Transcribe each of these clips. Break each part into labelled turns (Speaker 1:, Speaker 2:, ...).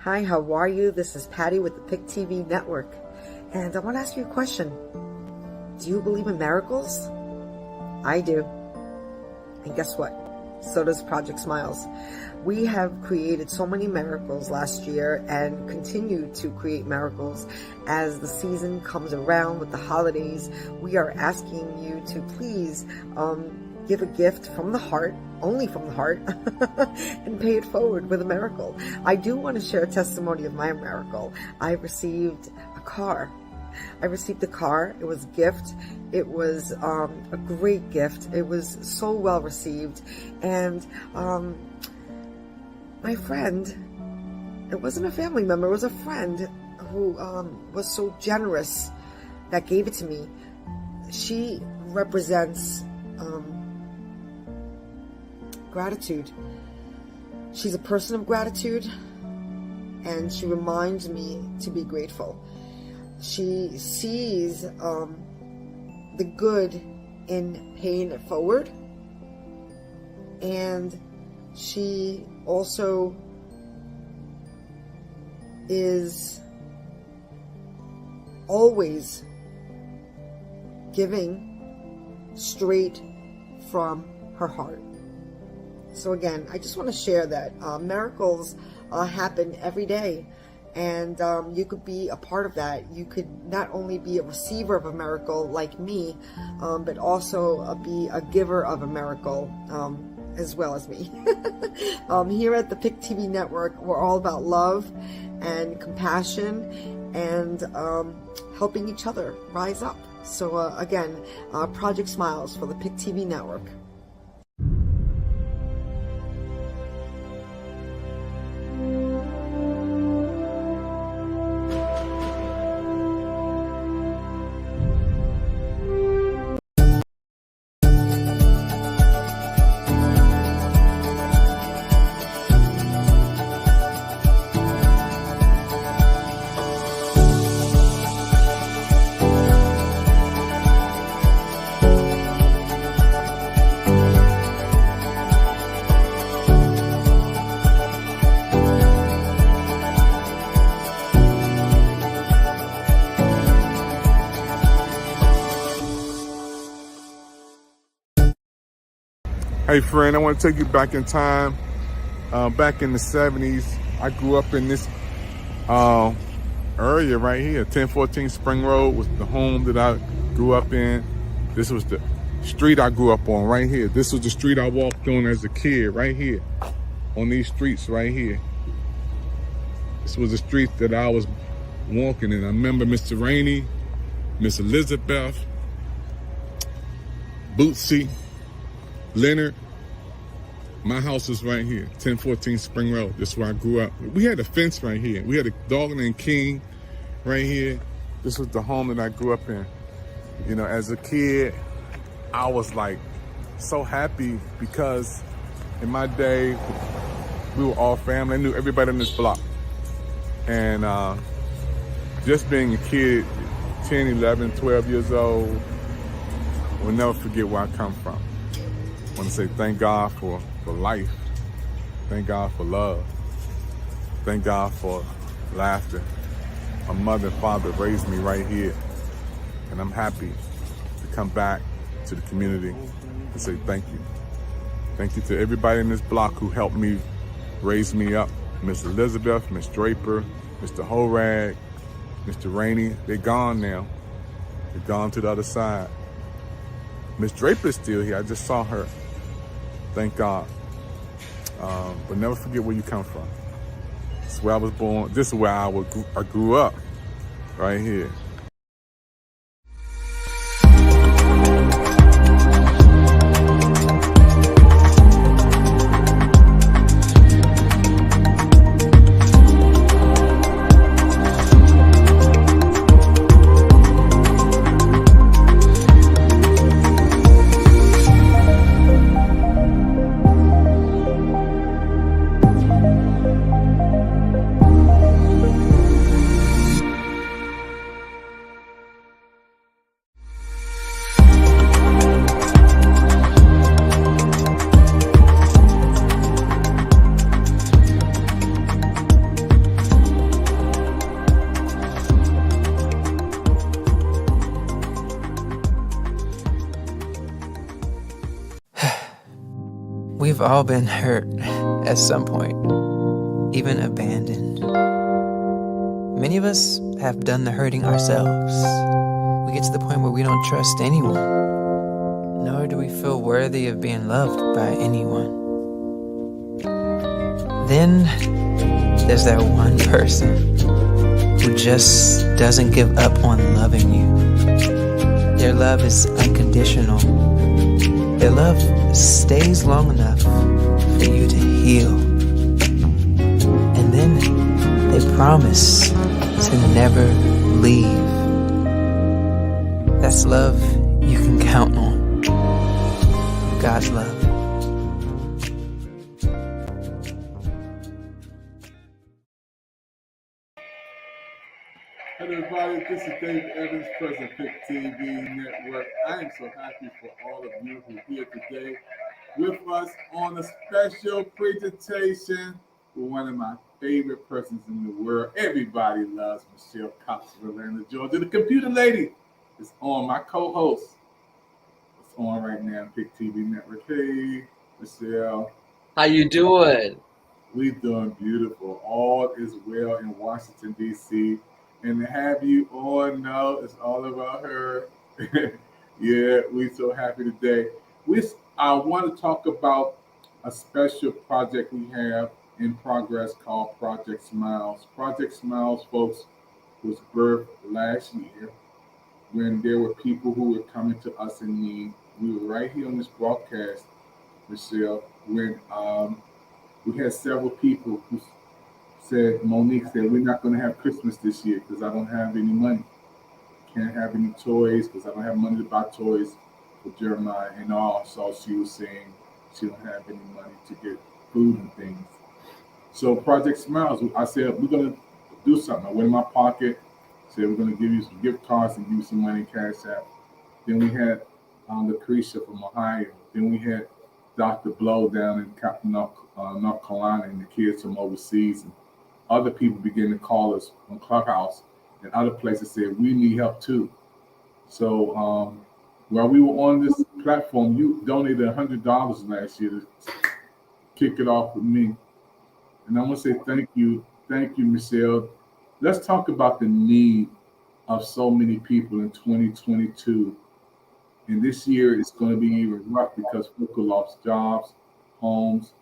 Speaker 1: Hi, how are you? This is Patty with the PIC TV Network. And I want to ask you a question. Do you believe in miracles? I do. And guess what? So does Project Smiles. We have created so many miracles last year and continue to create miracles as the season comes around with the holidays. We are asking you to please give a gift from the heart, only from the heart, and pay it forward with a miracle. I do want to share a testimony of my miracle. I received a car. It was a gift. It was a great gift. It was so well received. And my friend, it wasn't a family member, it was a friend who was so generous that gave it to me. She represents gratitude. She's a person of gratitude, and she reminds me to be grateful. She sees the good in paying it forward, and she also is always giving straight from her heart. So again, I just want to share that miracles happen every day, and you could be a part of that. You could not only be a receiver of a miracle like me, but also be a giver of a miracle as well as me. Here at the PIC TV Network, we're all about love and compassion and helping each other rise up. So again, Project Smiles for the PIC TV Network.
Speaker 2: Hey friend, I want to take you back in time. Back in the 70s, I grew up in this area right here. 1014 Spring Road was the home that I grew up in. This was the street I grew up on right here. This was the street I walked on as a kid right here. On these streets right here. This was the street that I was walking in. I remember Mr. Rainey, Miss Elizabeth, Bootsy, Leonard. My house is right here, 1014 Spring Road. This is where I grew up. We had a fence right here. We had a dog named King right here. This was the home that I grew up in. You know, as a kid, I was like so happy because in my day, we were all family. I knew everybody on this block. And just being a kid, 10, 11, 12 years old, will never forget where I come from. I want to say thank God for life. Thank God for love. Thank God for laughter. My mother and father raised me right here. And I'm happy to come back to the community and say thank you. Thank you to everybody in this block who helped me raise me up. Miss Elizabeth, Miss Draper, Mr. Horag, Mr. Rainey. They're gone now. They're gone to the other side. Miss Draper's still here. I just saw her. Thank God. But never forget where you come from. This is where I was born. This is where I grew up, right here.
Speaker 3: We've all been hurt at some point, even abandoned. Many of us have done the hurting ourselves. We get to the point where we don't trust anyone, nor do we feel worthy of being loved by anyone. Then there's that one person who just doesn't give up on loving you. Their love is unconditional. Their love stays long enough for you to heal. And then they promise to never leave. That's love you can count on. God's love.
Speaker 2: Hello everybody, this is Dave Evans, President Pick TV Network. I am so happy for all of you who are here today with us on a special presentation with one of my favorite persons in the world. Everybody loves Michelle Cox of Atlanta, Georgia. The computer lady is on, my co-host. It's on right now, Pick TV Network. Hey, Michelle.
Speaker 4: How you doing?
Speaker 2: We doing beautiful. All is well in Washington, D.C. And to have you on now, it's all about her. Yeah, we're so happy today. I want to talk about a special project we have in progress called Project Smiles. Project Smiles, folks, was birthed last year when there were people who were coming to us in need. We were right here on this broadcast, Michelle, when we had several people who Monique said, we're not going to have Christmas this year because I don't have any money. Can't have any toys because I don't have money to buy toys for Jeremiah. And also she was saying she don't have any money to get food and things. So Project Smiles, I said, we're going to do something. I went in my pocket, said, we're going to give you some gift cards and give you some money cash out. Then we had Lucretia from Ohio. Then we had Dr. Blow down in North Carolina and the kids from overseas. And other people began to call us on Clubhouse, and other places said, we need help too. So while we were on this platform, you donated $100 last year to kick it off with me. And I want to say thank you, Michelle. Let's talk about the need of so many people in 2022. And this year it's going to be even rough because people lost jobs, homes.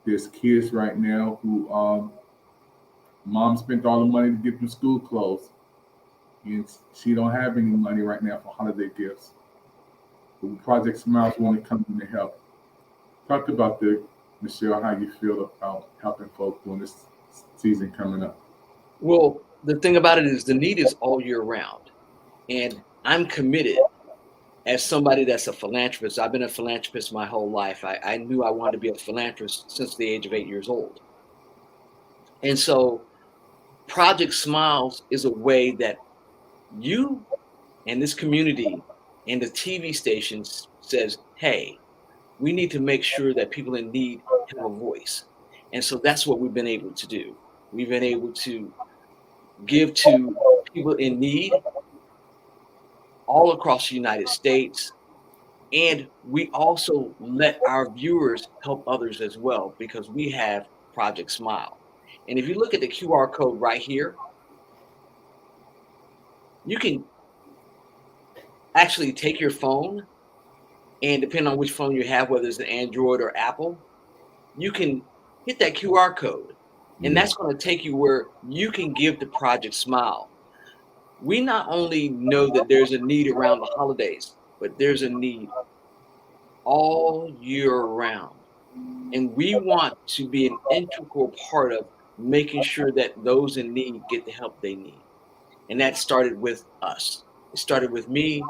Speaker 2: There's kids right now who mom spent all the money to get them school clothes, and she don't have any money right now for holiday gifts. But Project Smiles want to come in to help. Talk about Michelle, how you feel about helping folks during this season coming up.
Speaker 4: Well, the thing about it is the need is all year round. And I'm committed as somebody that's a philanthropist. I've been a philanthropist my whole life. I knew I wanted to be a philanthropist since the age of 8 years old. And so Project Smiles is a way that you and this community and the TV stations says, hey, we need to make sure that people in need have a voice. And so that's what we've been able to do. We've been able to give to people in need all across the United States. And we also let our viewers help others as well because we have Project Smile. And if you look at the QR code right here, you can actually take your phone and depending on which phone you have, whether it's an Android or Apple, you can hit that QR code and that's going to take you where you can give to Project Smile. We not only know that there's a need around the holidays, but there's a need all year round. And we want to be an integral part of making sure that those in need get the help they need. And that started with us. It started with me.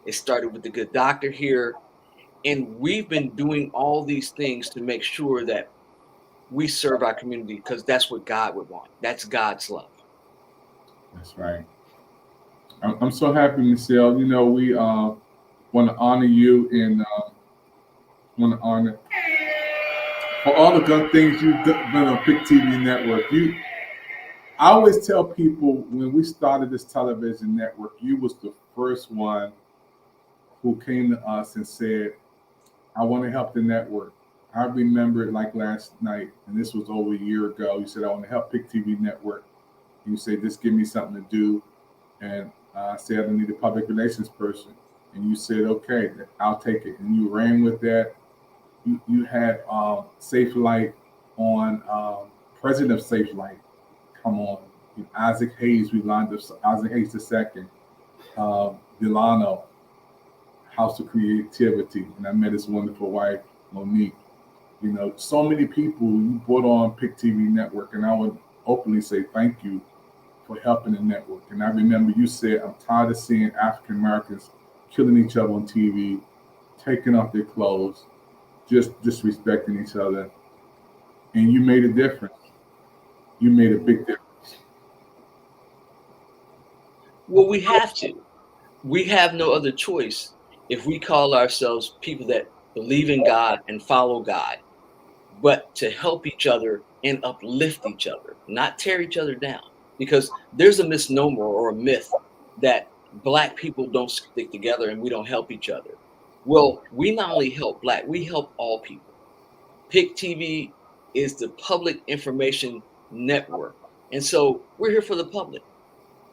Speaker 4: It started with the good doctor here. And we've been doing all these things to make sure that we serve our community because that's what God would want. That's God's love.
Speaker 2: That's right. I'm so happy, Michelle. You know, we want to honor you and want to honor for all the good things you've done on Pick TV Network. I always tell people when we started this television network, you was the first one who came to us and said, I want to help the network. I remember it like last night, and this was over a year ago. You said, I want to help Pick TV Network. You said, just give me something to do. And I said, I need a public relations person. And you said, okay, I'll take it. And you ran with that. You had Safe Light on, President of Safe Light. Come on. And Isaac Hayes, we lined up Isaac Hayes II, Delano, House of Creativity. And I met his wonderful wife, Monique. You know, so many people you brought on Pick TV Network, and I would openly say thank you for helping the network. And I remember you said, I'm tired of seeing African Americans killing each other on TV, taking off their clothes, just disrespecting each other. And you made a difference. You made a big difference.
Speaker 4: Well, we have to. We have no other choice if we call ourselves people that believe in God and follow God, but to help each other and uplift each other, not tear each other down. Because there's a misnomer or a myth that Black people don't stick together and we don't help each other. Well, we not only help Black, we help all people. Pick TV is the public information network. And so we're here for the public.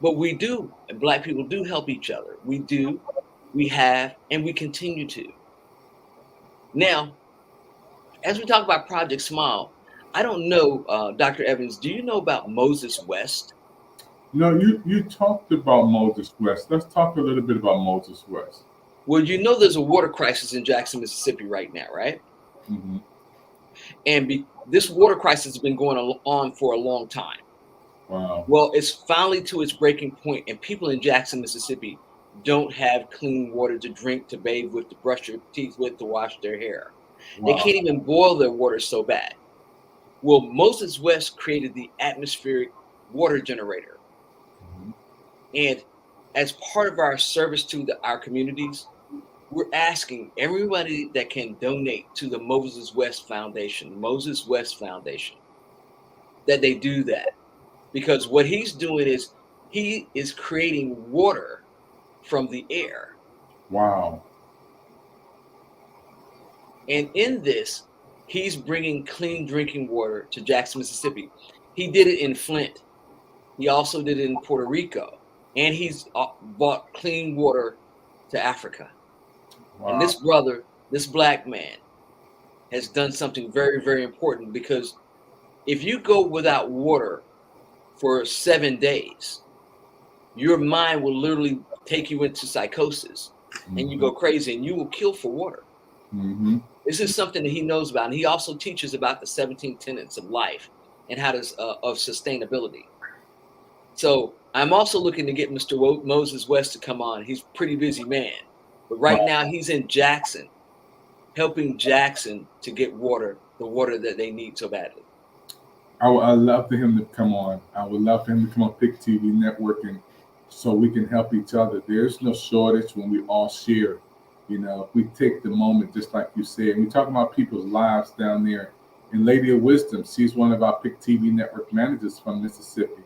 Speaker 4: But we do, and Black people do help each other. We do, we have, and we continue to. Now, as we talk about Project Smile, I don't know, Dr. Evans, do you know about Moses West?
Speaker 2: No, you talked about Moses West. Let's talk a little bit about Moses West.
Speaker 4: Well, you know there's a water crisis in Jackson, Mississippi right now, right?
Speaker 2: Mm-hmm.
Speaker 4: And this water crisis has been going on for a long time.
Speaker 2: Wow.
Speaker 4: Well, it's finally to its breaking point, and people in Jackson, Mississippi don't have clean water to drink, to bathe with, to brush their teeth with, to wash their hair.
Speaker 2: Wow.
Speaker 4: They can't even boil their water so bad. Well, Moses West created the atmospheric water generator.
Speaker 2: Mm-hmm.
Speaker 4: And as part of our service to our communities, we're asking everybody that can donate to the Moses West Foundation, that they do that. Because what he's doing is he is creating water from the air.
Speaker 2: Wow.
Speaker 4: And in this, he's bringing clean drinking water to Jackson, Mississippi. He did it in Flint. He also did it in Puerto Rico. And he's brought clean water to Africa. Wow. And this brother, this Black man, has done something very, very important, because if you go without water for 7 days, your mind will literally take you into psychosis, mm-hmm. and you go crazy, and you will kill for water.
Speaker 2: Mm-hmm.
Speaker 4: This is something that he knows about, and he also teaches about the 17 tenets of life and how to of sustainability. So I'm also looking to get Mr. Moses West to come on. He's a pretty busy man, but right now he's in Jackson, helping Jackson to get water, the water that they need so badly.
Speaker 2: I would love for him to come on. I would love for him to come on Pick TV Networking so we can help each other. There's no shortage when we all share. You know, if we take the moment, just like you said, we talk about people's lives down there. And Lady of Wisdom, she's one of our Pick TV Network managers from Mississippi.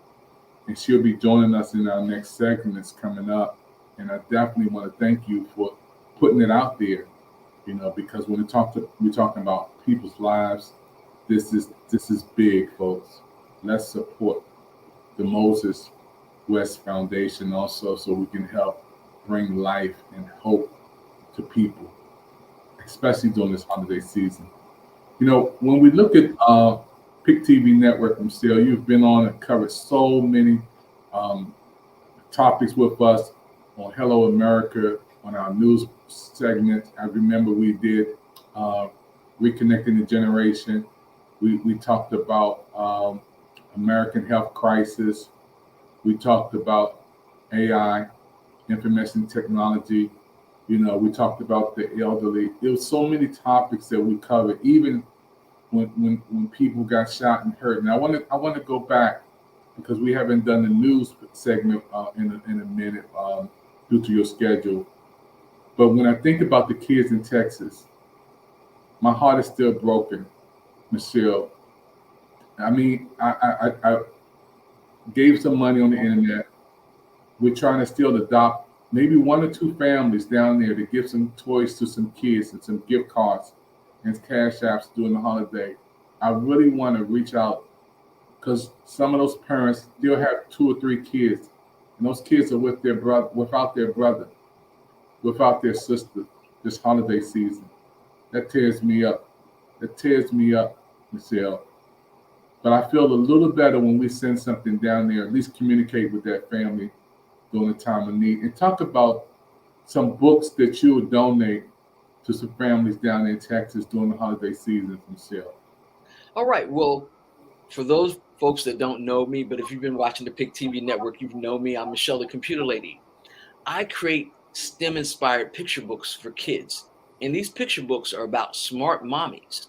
Speaker 2: And she'll be joining us in our next segment that's coming up. And I definitely want to thank you for putting it out there, you know, because when we're talking about people's lives, this is big, folks. Let's support the Moses West Foundation also, so we can help bring life and hope to people, especially during this holiday season. You know, when we look at Pick TV Network, Michelle, you've been on and covered so many topics with us on Hello America, on our news segment. I remember we did Reconnecting the Generation. We talked about American health crisis. We talked about AI, information technology. You know, we talked about the elderly. There were so many topics that we covered, even when people got shot and hurt. And I want to go back, because we haven't done the news segment in a minute due to your schedule. But when I think about the kids in Texas, my heart is still broken, Michelle. I mean, I gave some money on the internet. We're trying to still adopt maybe 1 or 2 families down there to give some toys to some kids and some gift cards. and cash apps during the holiday, I really want to reach out because some of those parents still have 2 or 3 kids, and those kids are with their brother, without their sister this holiday season. That tears me up. That tears me up, Michelle. But I feel a little better when we send something down there, at least communicate with that family during the time of need, and talk about some books that you would donate to some families down in Texas during the holiday season, Michelle.
Speaker 4: All right. Well, for those folks that don't know me, but if you've been watching the Pick TV network, you know me. I'm Michelle, the computer lady. I create STEM inspired picture books for kids. And these picture books are about smart mommies.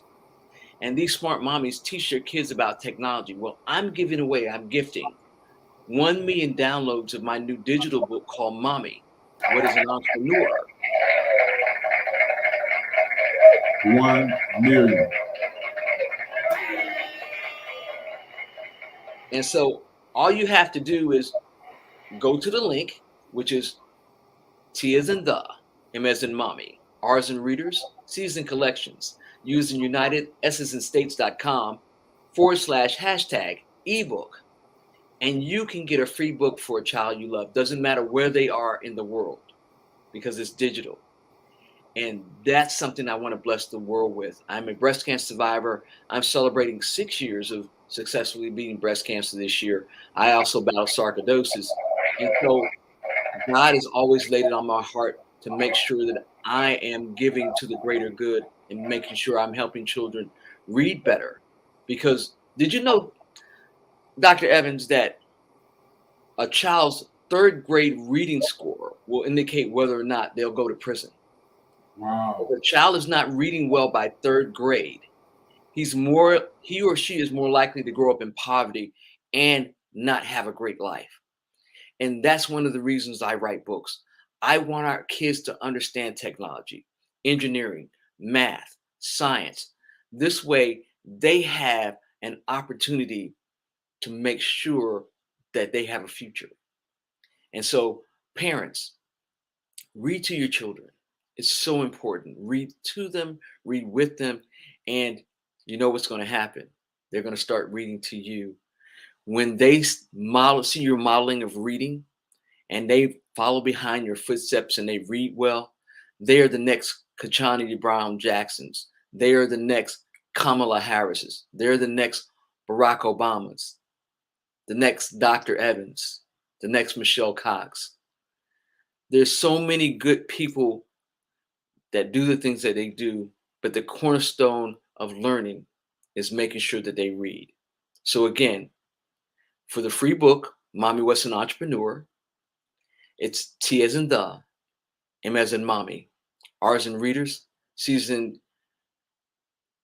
Speaker 4: And these smart mommies teach their kids about technology. Well, I'm gifting 1 million downloads of my new digital book called Mommy, What is an Entrepreneur?
Speaker 2: 1 million.
Speaker 4: And so all you have to do is go to the link, which is T as in the, M as in mommy, R as in readers, C as in collections, U as in United, S as in states.com /# ebook. And you can get a free book for a child you love. Doesn't matter where they are in the world because it's digital. And that's something I want to bless the world with. I'm a breast cancer survivor. I'm celebrating 6 years of successfully beating breast cancer this year. I also battle sarcoidosis. And so God has always laid it on my heart to make sure that I am giving to the greater good and making sure I'm helping children read better. Because did you know, Dr. Evans, that a child's third grade reading score will indicate whether or not they'll go to prison? If
Speaker 2: Wow.
Speaker 4: a child is not reading well by third grade, he or she is more likely to grow up in poverty and not have a great life. And that's one of the reasons I write books. I want our kids to understand technology, engineering, math, science. This way, they have an opportunity to make sure that they have a future. And so, parents, read to your children. It's so important. Read to them, read with them, and you know what's going to happen. They're going to start reading to you. When they see your modeling of reading, and they follow behind your footsteps and they read well, they are the next Kachani Brown Jacksons. They are the next Kamala Harris's. They're the next Barack Obamas, the next Dr. Evans, the next Michelle Cox. There's so many good people that do the things that they do, but the cornerstone of learning is making sure that they read. So again, for the free book, Mommy What's an Entrepreneur, it's T as in the, M as in mommy, R as in readers, C as in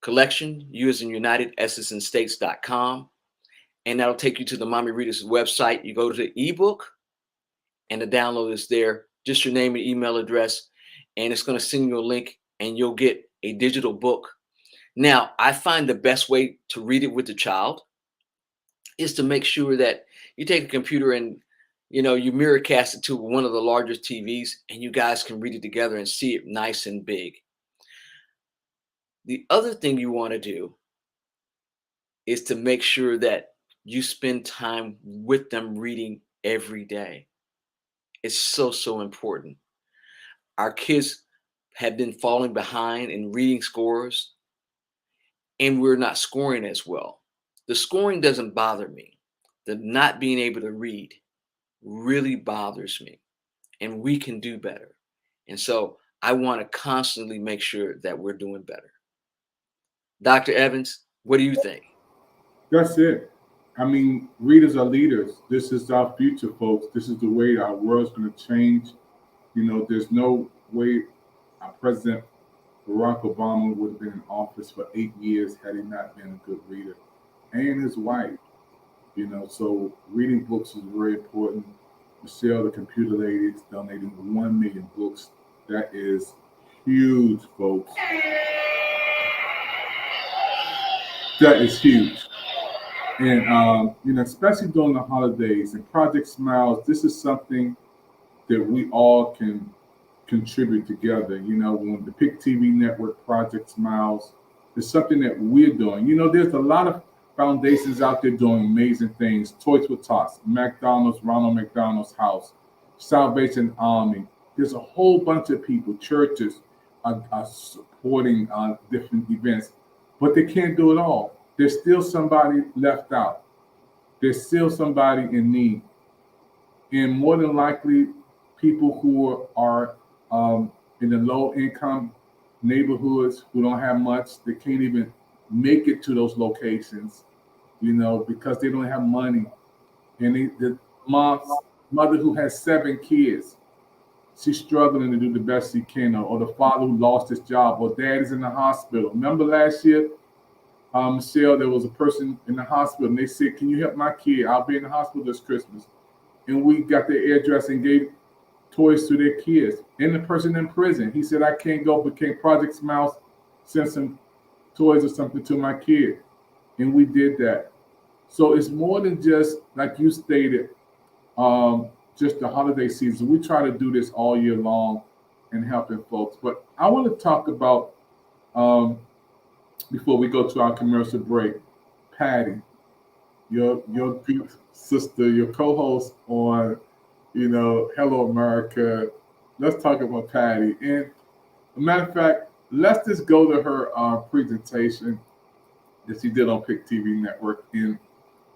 Speaker 4: collection, U as in United, S as in states.com. And that'll take you to the Mommy Readers website. You go to the ebook and the download is there, just your name and email address. And it's going to send you a link and you'll get a digital book. Now, I find the best way to read it with the child is to make sure that you take a computer and you mirror cast it to one of the largest TVs and you guys can read it together and see it nice and big. The other thing you want to do is to make sure that you spend time with them reading every day. It's so, so important. Our kids have been falling behind in reading scores and we're not scoring as well. The scoring doesn't bother me. The not being able to read really bothers me, and we can do better. And so I want to constantly make sure that we're doing better. Dr. Evans, what do you think?
Speaker 2: That's it. I mean, readers are leaders. This is our future, folks. This is the way our world's going to change. There's no way our President Barack Obama would have been in office for 8 years had he not been a good reader, and his wife. So reading books is very important. Michelle, the computer lady, is donating 1 million books. That is huge, folks. That is huge. And, especially during the holidays and Project Smiles, this is something that we all can contribute together. When the Pick TV Network Project Smiles, It's something that we're doing. There's a lot of foundations out there doing amazing things. Toys for Tots, McDonald's, Ronald McDonald's House, Salvation Army. There's a whole bunch of people, churches are supporting different events, but they can't do it all. There's still somebody left out. There's still somebody in need. And more than likely, people who are in the low income neighborhoods who don't have much, they can't even make it to those locations, because they don't have money. And the mother who has 7 kids, she's struggling to do the best she can, or the father who lost his job, or dad is in the hospital. Remember last year, Michelle, there was a person in the hospital, and they said, "Can you help my kid? I'll be in the hospital this Christmas." And we got their address and gave toys to their kids. And the person in prison, he said, "I can't go, but can Project Smiles send some toys or something to my kid?" And we did that. So it's more than just, like you stated, just the holiday season. We try to do this all year long and helping folks. But I want to talk about, before we go to our commercial break, Patty, your good sister, your co-host on, Hello America. Let's talk about Patty. And a matter of fact, let's just go to her presentation that she did on Pick TV Network. And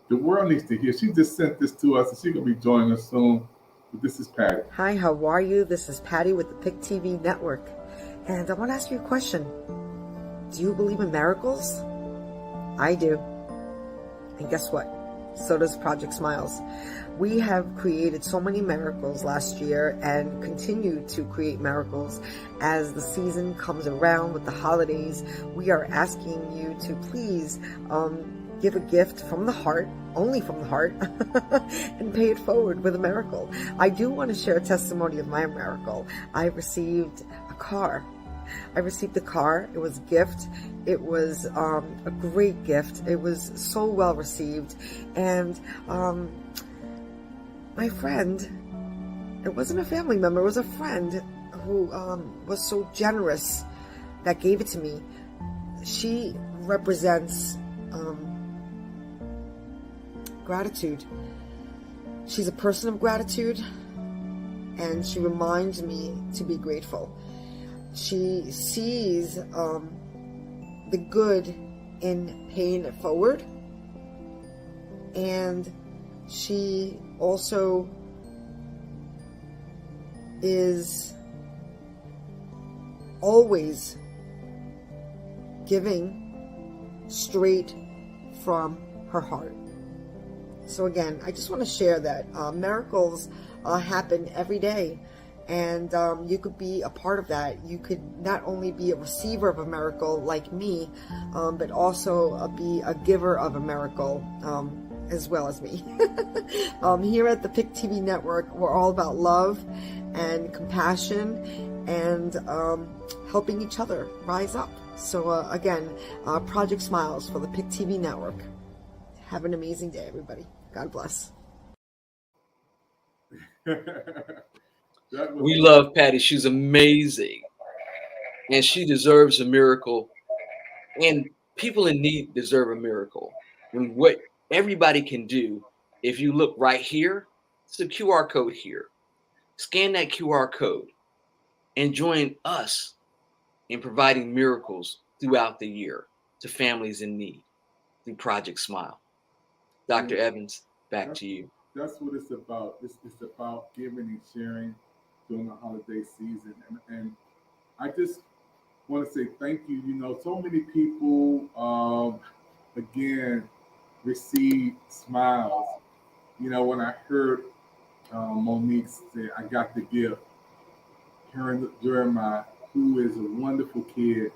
Speaker 2: the world needs to hear. She just sent this to us, and she's going to be joining us soon. But this is Patty.
Speaker 1: Hi, how are you? This is Patty with the Pick TV Network. And I want to ask you a question. Do you believe in miracles? I do. And guess what? So does Project Smiles. We have created so many miracles last year and continue to create miracles as the season comes around with the holidays. We are asking you to please give a gift from the heart, only from the heart, and pay it forward with a miracle. I do want to share a testimony of my miracle. I received a car. It was a gift. It was a great gift. It was so well received. And my friend, it wasn't a family member, it was a friend who was so generous that gave it to me. She represents gratitude. She's a person of gratitude, and she reminds me to be grateful. She sees the good in paying it forward, and she also is always giving straight from her heart. So again, I just want to share that miracles happen every day, and you could be a part of that. You could not only be a receiver of a miracle like me, but also be a giver of a miracle as well as me. Here at the Pick TV Network, we're all about love and compassion and helping each other rise up. So again, Project Smiles for the Pick TV Network. Have an amazing day, everybody. God bless.
Speaker 4: We love Patty. She's amazing. And she deserves a miracle. And people in need deserve a miracle. And what everybody can do, if you look right here, it's a QR code here. Scan that QR code and join us in providing miracles throughout the year to families in need through Project Smile. Dr. Evans, back to you.
Speaker 2: That's what it's about. It's about giving and sharing during the holiday season. And I just want to say thank you. So many people, again, receive smiles. When I heard Monique say, "I got the gift," hearing Jeremiah, who is a wonderful kid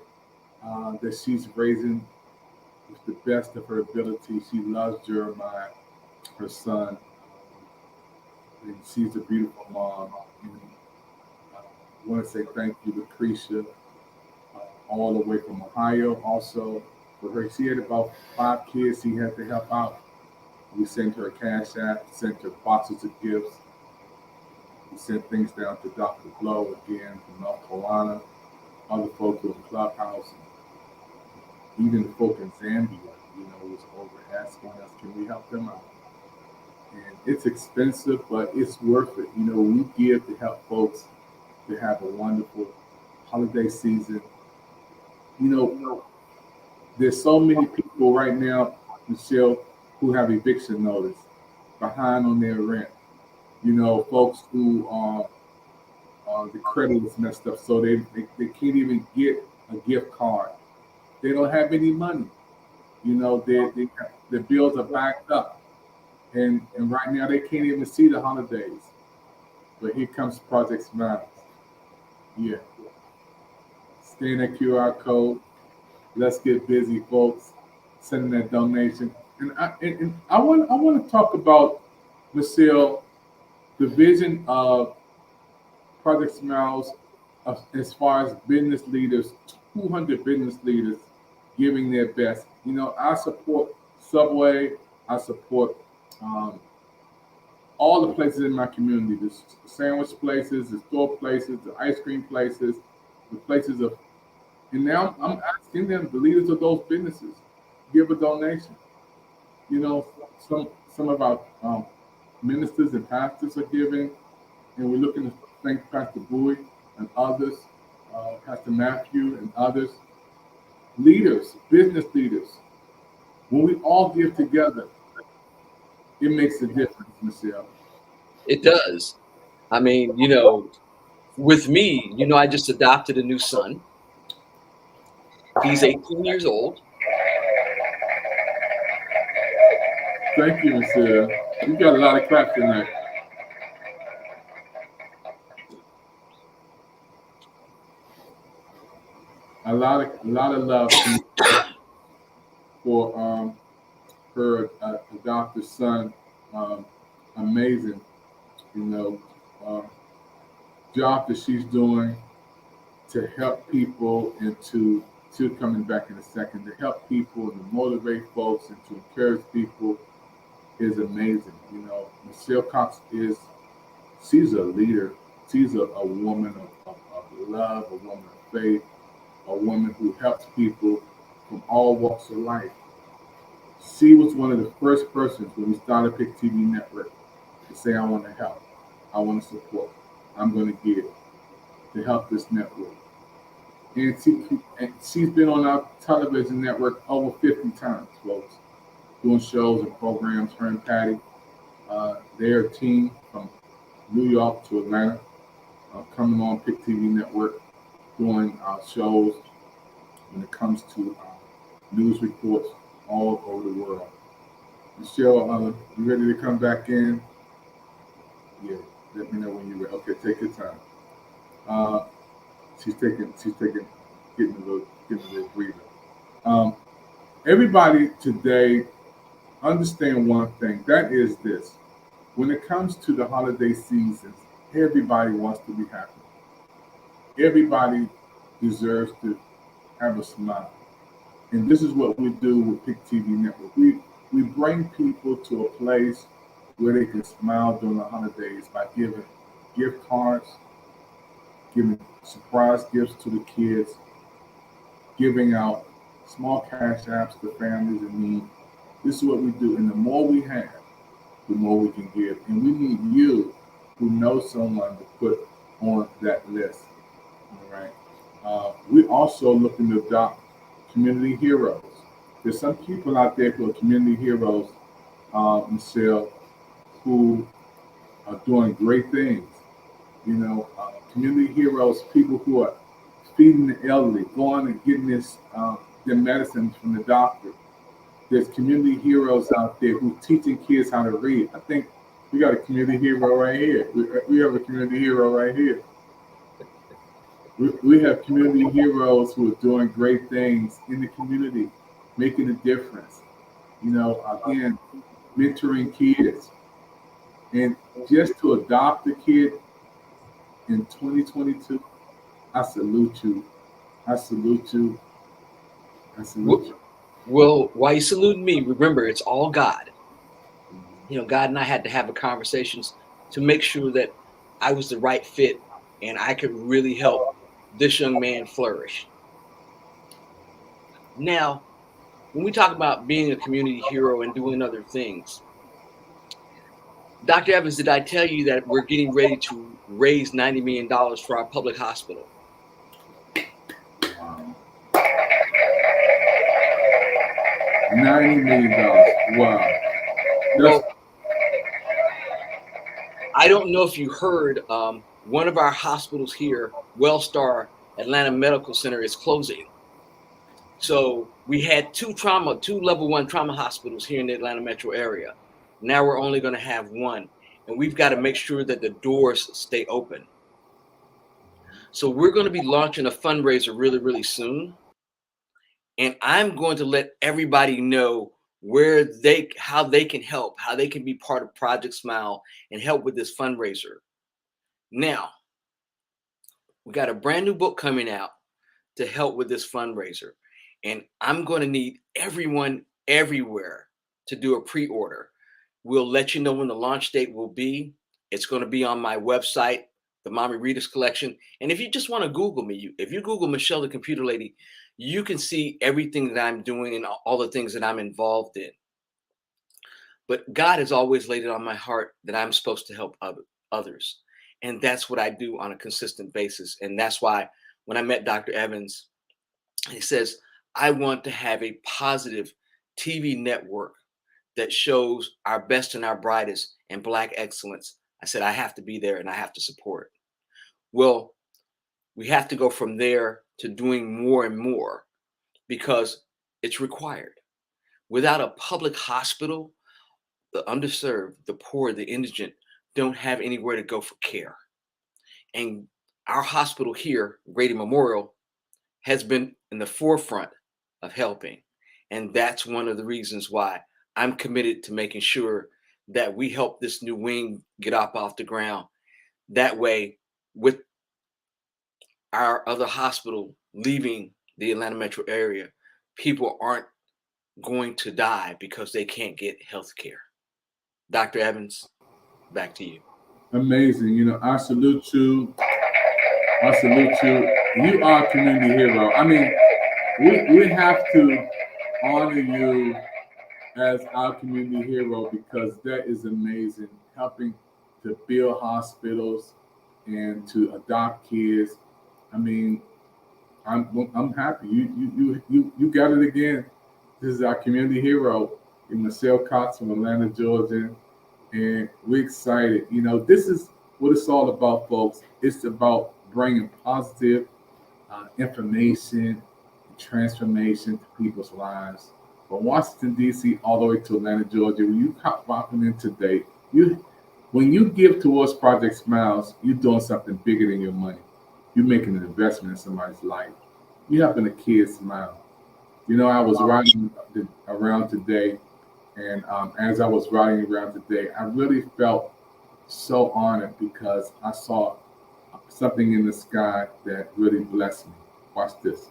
Speaker 2: that she's raising with the best of her ability. She loves Jeremiah, her son, and she's a beautiful mom. And I want to say thank you to Lucretia, all the way from Ohio, also for her. She had about 5 kids she had to help out. We sent her a cash app, sent her boxes of gifts. We sent things down to Dr. Blow again from North Carolina, other folks in the Clubhouse. even folk in Zambia, was over asking us, can we help them out? And it's expensive, but it's worth it. We give to help folks to have a wonderful holiday season. You know, there's so many people right now, Michelle, who have eviction notice behind on their rent. Folks who are the credit is messed up, so they can't even get a gift card. They don't have any money. Their bills are backed up, and right now they can't even see the holidays. But here comes Project Smiles. Yeah, scan that QR code. Let's get busy, folks. Sending that donation, and I want to talk about, Michelle, the vision of Project Smiles, as far as business leaders, 200 business leaders giving their best. I support Subway. I support all the places in my community, the sandwich places, the store places, the ice cream places, the places of, and now I'm asking them, the leaders of those businesses, give a donation. You know, some of our ministers and pastors are giving, and we're looking to thank Pastor Bowie and others, Pastor Matthew and others, leaders, business leaders. When we all give together, it makes a difference, Michelle.
Speaker 4: It does. I mean, with me, I just adopted a new son. He's 18 years old.
Speaker 2: Thank you, Michelle. You got a lot of claps tonight. A lot of love for her adopted son. Amazing, you know, uh, job that she's doing to help people and to coming back in a second, to help people and to motivate folks and to encourage people is amazing. Michelle Cox she's a leader. She's a woman of love, a woman of faith, a woman who helps people from all walks of life. She was one of the first persons when we started Pick TV Network to say, I want to help, I want to support, I'm going to give to help this network. And she's been on our television network over 50 times, folks, doing shows and programs. Her and Patty, they're a team from New York to Atlanta, coming on Pick TV Network, doing shows when it comes to news reports all over the world. Michelle, you ready to come back in? Yeah, let me know when you're ready. Okay, take your time. She's getting a little breather. Everybody today understand one thing. That is this: when it comes to the holiday seasons, everybody wants to be happy. Everybody deserves to have a smile. And this is what we do with Pick TV Network. We bring people to a place where they can smile during the holidays by giving gift cards, giving surprise gifts to the kids, giving out small cash apps to families in need. This is what we do. And the more we have, the more we can give. And we need you who know someone to put on that list. All right. We're also looking to adopt community heroes. There's some people out there who are community heroes, Michelle, who are doing great things. Community heroes, people who are feeding the elderly, going and getting their medicines from the doctor. There's community heroes out there who teaching kids how to read. I think we got a community hero right here. We have a community hero right here. We have community heroes who are doing great things in the community, making a difference. Again, mentoring kids. And just to adopt a kid in 2022, I salute you. I salute you. I salute you.
Speaker 4: Well, while you salute me, remember, it's all God. God and I had to have a conversations to make sure that I was the right fit and I could really help this young man flourish. Now, when we talk about being a community hero and doing other things, Dr. Evans, did I tell you that we're getting ready to raise $90 million for our public hospital?
Speaker 2: Wow. $90 million. Wow.
Speaker 4: Well, I don't know if you heard, one of our hospitals here, Wellstar Atlanta Medical Center, is closing. So we had two level 1 trauma hospitals here in the Atlanta metro area. Now we're only going to have one, and we've got to make sure that the doors stay open. So we're going to be launching a fundraiser really, really soon. And I'm going to let everybody know how they can help, how they can be part of Project Smile and help with this fundraiser. Now, we got a brand new book coming out to help with this fundraiser. And I'm going to need everyone everywhere to do a pre-order. We'll let you know when the launch date will be. It's going to be on my website, the Mommy Readers Collection. And if you just want to Google me, if you Google Michelle the Computer Lady, you can see everything that I'm doing and all the things that I'm involved in. But God has always laid it on my heart that I'm supposed to help others. And that's what I do on a consistent basis. And that's why when I met Dr. Evans, he says, I want to have a positive TV network that shows our best and our brightest and Black excellence. I said, I have to be there and I have to support. Well, we have to go from there to doing more and more because it's required. Without a public hospital, the underserved, the poor, the indigent don't have anywhere to go for care. And our hospital here, Grady Memorial, has been in the forefront of helping. And that's one of the reasons why I'm committed to making sure that we help this new wing get up off the ground. That way, with our other hospital leaving the Atlanta metro area, people aren't going to die because they can't get health care. Dr. Evans, back to you.
Speaker 2: Amazing. You know, I salute you. I salute you. You are a community hero. I mean, we have to honor you as our community hero because that is amazing. Helping to build hospitals and to adopt kids. I mean, I'm happy. You got it again. This is our community hero, Michelle Cox from Atlanta, Georgia. And we're excited. You know, this is what it's all about, folks. It's about bringing positive information and transformation to people's lives. From Washington, D.C., all the way to Atlanta, Georgia, when you popping in today, when you give towards Project Smiles, you're doing something bigger than your money. You're making an investment in somebody's life. You're helping a kid smile. You know, I was riding around today, and as I was riding around today, I really felt so honored because I saw something in the sky that really blessed me. Watch this.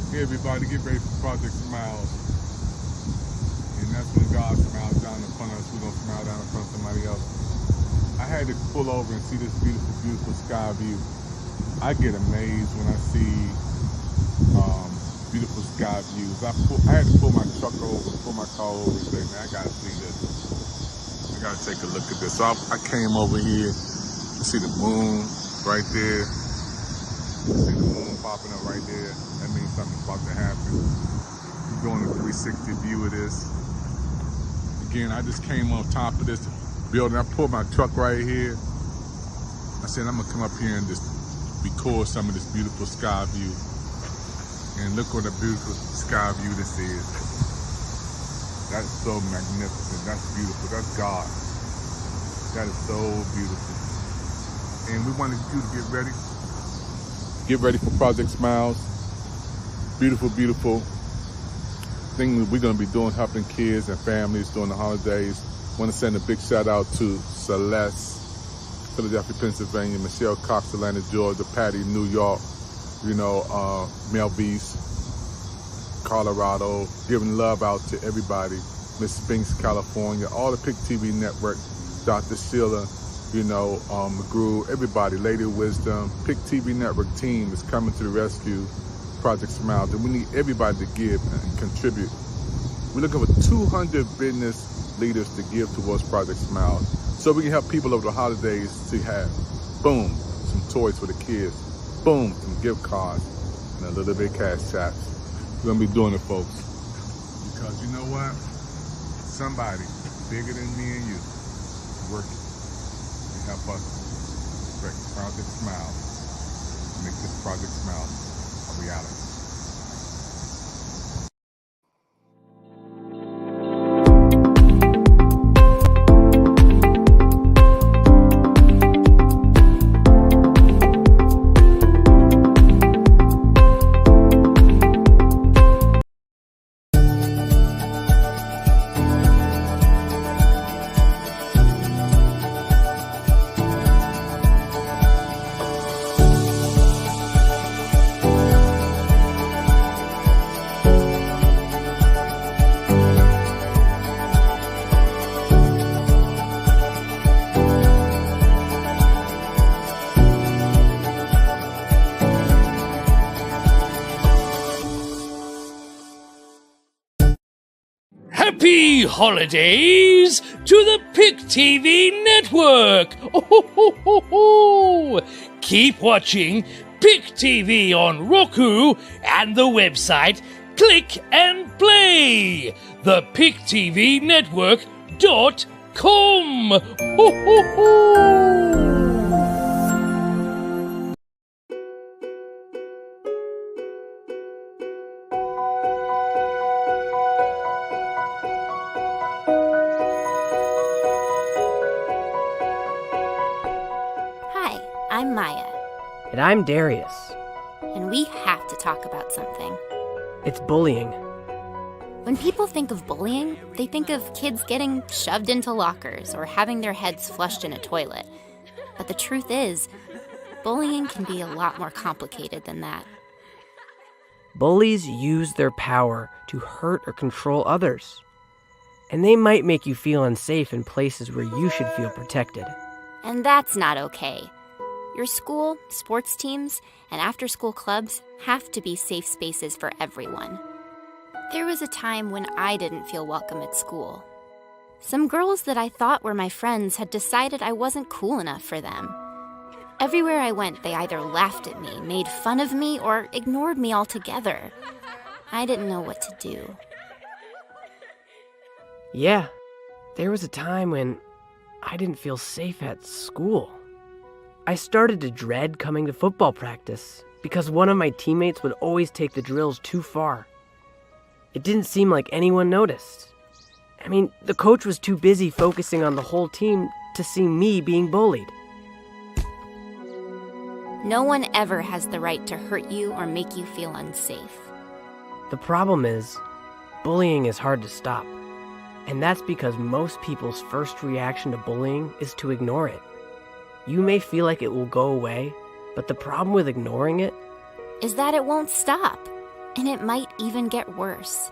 Speaker 2: Hey everybody, get ready for Project Smiles. And that's when God smiles down upon us, we're going to smile down upon somebody else. I had to pull over and see this beautiful, beautiful sky view. I get amazed when I see beautiful sky views. I had to pull my car over and say, man, I gotta see this. I gotta take a look at this. So I came over here to see the moon right there. See the moon popping up right there. That means something's about to happen. I'm doing a 360 view of this. Again, I just came on top of this building. I pulled my truck right here. I said, I'm gonna come up here and just record some of this beautiful sky view. And look what a beautiful sky view this is. That's so magnificent. That's beautiful. That's God. That is so beautiful. And we wanted you to get ready. Get ready for Project Smiles. Beautiful, beautiful thing that we're going to be doing, helping kids and families during the holidays. I want to send a big shout out to Celeste, Philadelphia, Pennsylvania, Michelle Cox, Atlanta, Georgia, Patty, New York, you know, Mel Beast, Colorado, giving love out to everybody. Miss Spinks, California, all the Pick TV Network, Dr. Sheila, McGrew, everybody, Lady Wisdom, Pick TV Network team is coming to the rescue, Project Smiles, and we need everybody to give and contribute. We're looking for 200 business leaders to give towards Project Smiles so we can help people over the holidays to have, boom, some toys for the kids, boom, some gift cards, and a little bit of cash taps. We're gonna be doing it, folks. Because you know what? Somebody bigger than me and you is working to help us break Project Smile, make this Project Smile a reality.
Speaker 5: Happy holidays to the Pick TV network! Oh, keep watching Pick TV on Roku and the website Click and Play, the PickTVNetwork.com.
Speaker 6: I'm Maya.
Speaker 7: And I'm Darius.
Speaker 6: And we have to talk about something.
Speaker 7: It's bullying.
Speaker 6: When people think of bullying, they think of kids getting shoved into lockers or having their heads flushed in a toilet. But the truth is, bullying can be a lot more complicated than that.
Speaker 7: Bullies use their power to hurt or control others. And they might make you feel unsafe in places where you should feel protected.
Speaker 6: And that's not okay. Your school, sports teams, and after-school clubs have to be safe spaces for everyone. There was a time when I didn't feel welcome at school. Some girls that I thought were my friends had decided I wasn't cool enough for them. Everywhere I went, they either laughed at me, made fun of me, or ignored me altogether. I didn't know what to do.
Speaker 7: Yeah, there was a time when I didn't feel safe at school. I started to dread coming to football practice because one of my teammates would always take the drills too far. It didn't seem like anyone noticed. I mean, the coach was too busy focusing on the whole team to see me being bullied.
Speaker 6: No one ever has the right to hurt you or make you feel unsafe.
Speaker 7: The problem is, bullying is hard to stop. And that's because most people's first reaction to bullying is to ignore it. You may feel like it will go away, but the problem with ignoring it
Speaker 6: is that it won't stop, and it might even get worse.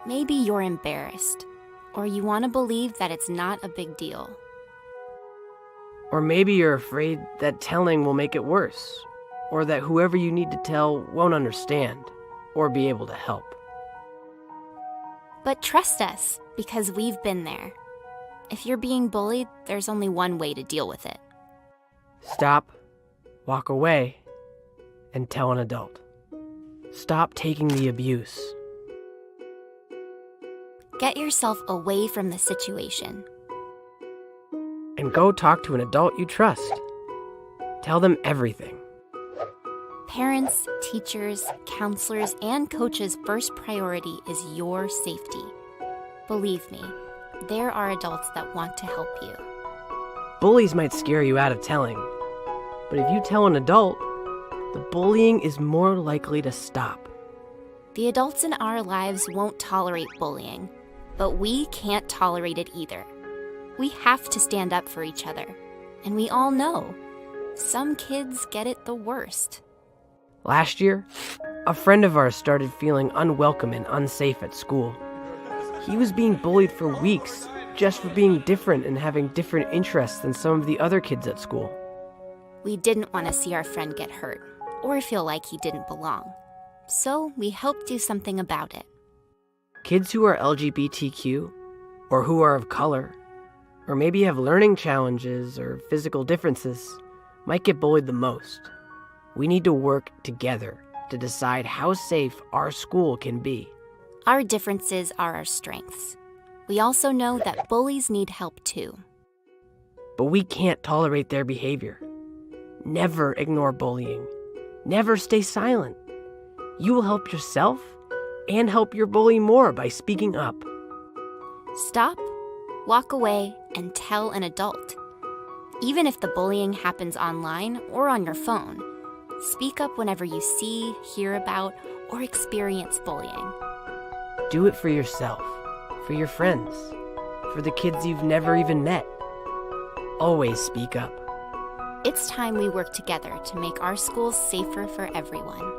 Speaker 6: Maybe you're embarrassed, or you want to believe that it's not a big deal.
Speaker 7: Or maybe you're afraid that telling will make it worse, or that whoever you need to tell won't understand, or be able to help.
Speaker 6: But trust us, because we've been there. If you're being bullied, there's only one way to deal with it.
Speaker 7: Stop, walk away, and tell an adult. Stop taking the abuse.
Speaker 6: Get yourself away from the situation.
Speaker 7: And go talk to an adult you trust. Tell them everything.
Speaker 6: Parents, teachers, counselors, and coaches' first priority is your safety. Believe me, there are adults that want to help you.
Speaker 7: Bullies might scare you out of telling, but if you tell an adult, the bullying is more likely to stop.
Speaker 6: The adults in our lives won't tolerate bullying, but we can't tolerate it either. We have to stand up for each other, and we all know some kids get it the worst.
Speaker 7: Last year, a friend of ours started feeling unwelcome and unsafe at school. He was being bullied for weeks just for being different and having different interests than some of the other kids at school.
Speaker 6: We didn't want to see our friend get hurt or feel like he didn't belong. So we helped do something about it.
Speaker 7: Kids who are LGBTQ, or who are of color, or maybe have learning challenges or physical differences, might get bullied the most. We need to work together to decide how safe our school can be.
Speaker 6: Our differences are our strengths. We also know that bullies need help too.
Speaker 7: But we can't tolerate their behavior. Never ignore bullying. Never stay silent. You will help yourself and help your bully more by speaking up.
Speaker 6: Stop, walk away, and tell an adult. Even if the bullying happens online or on your phone, speak up whenever you see, hear about, or experience bullying.
Speaker 7: Do it for yourself, for your friends, for the kids you've never even met. Always speak up.
Speaker 6: It's time we work together to make our schools safer for everyone.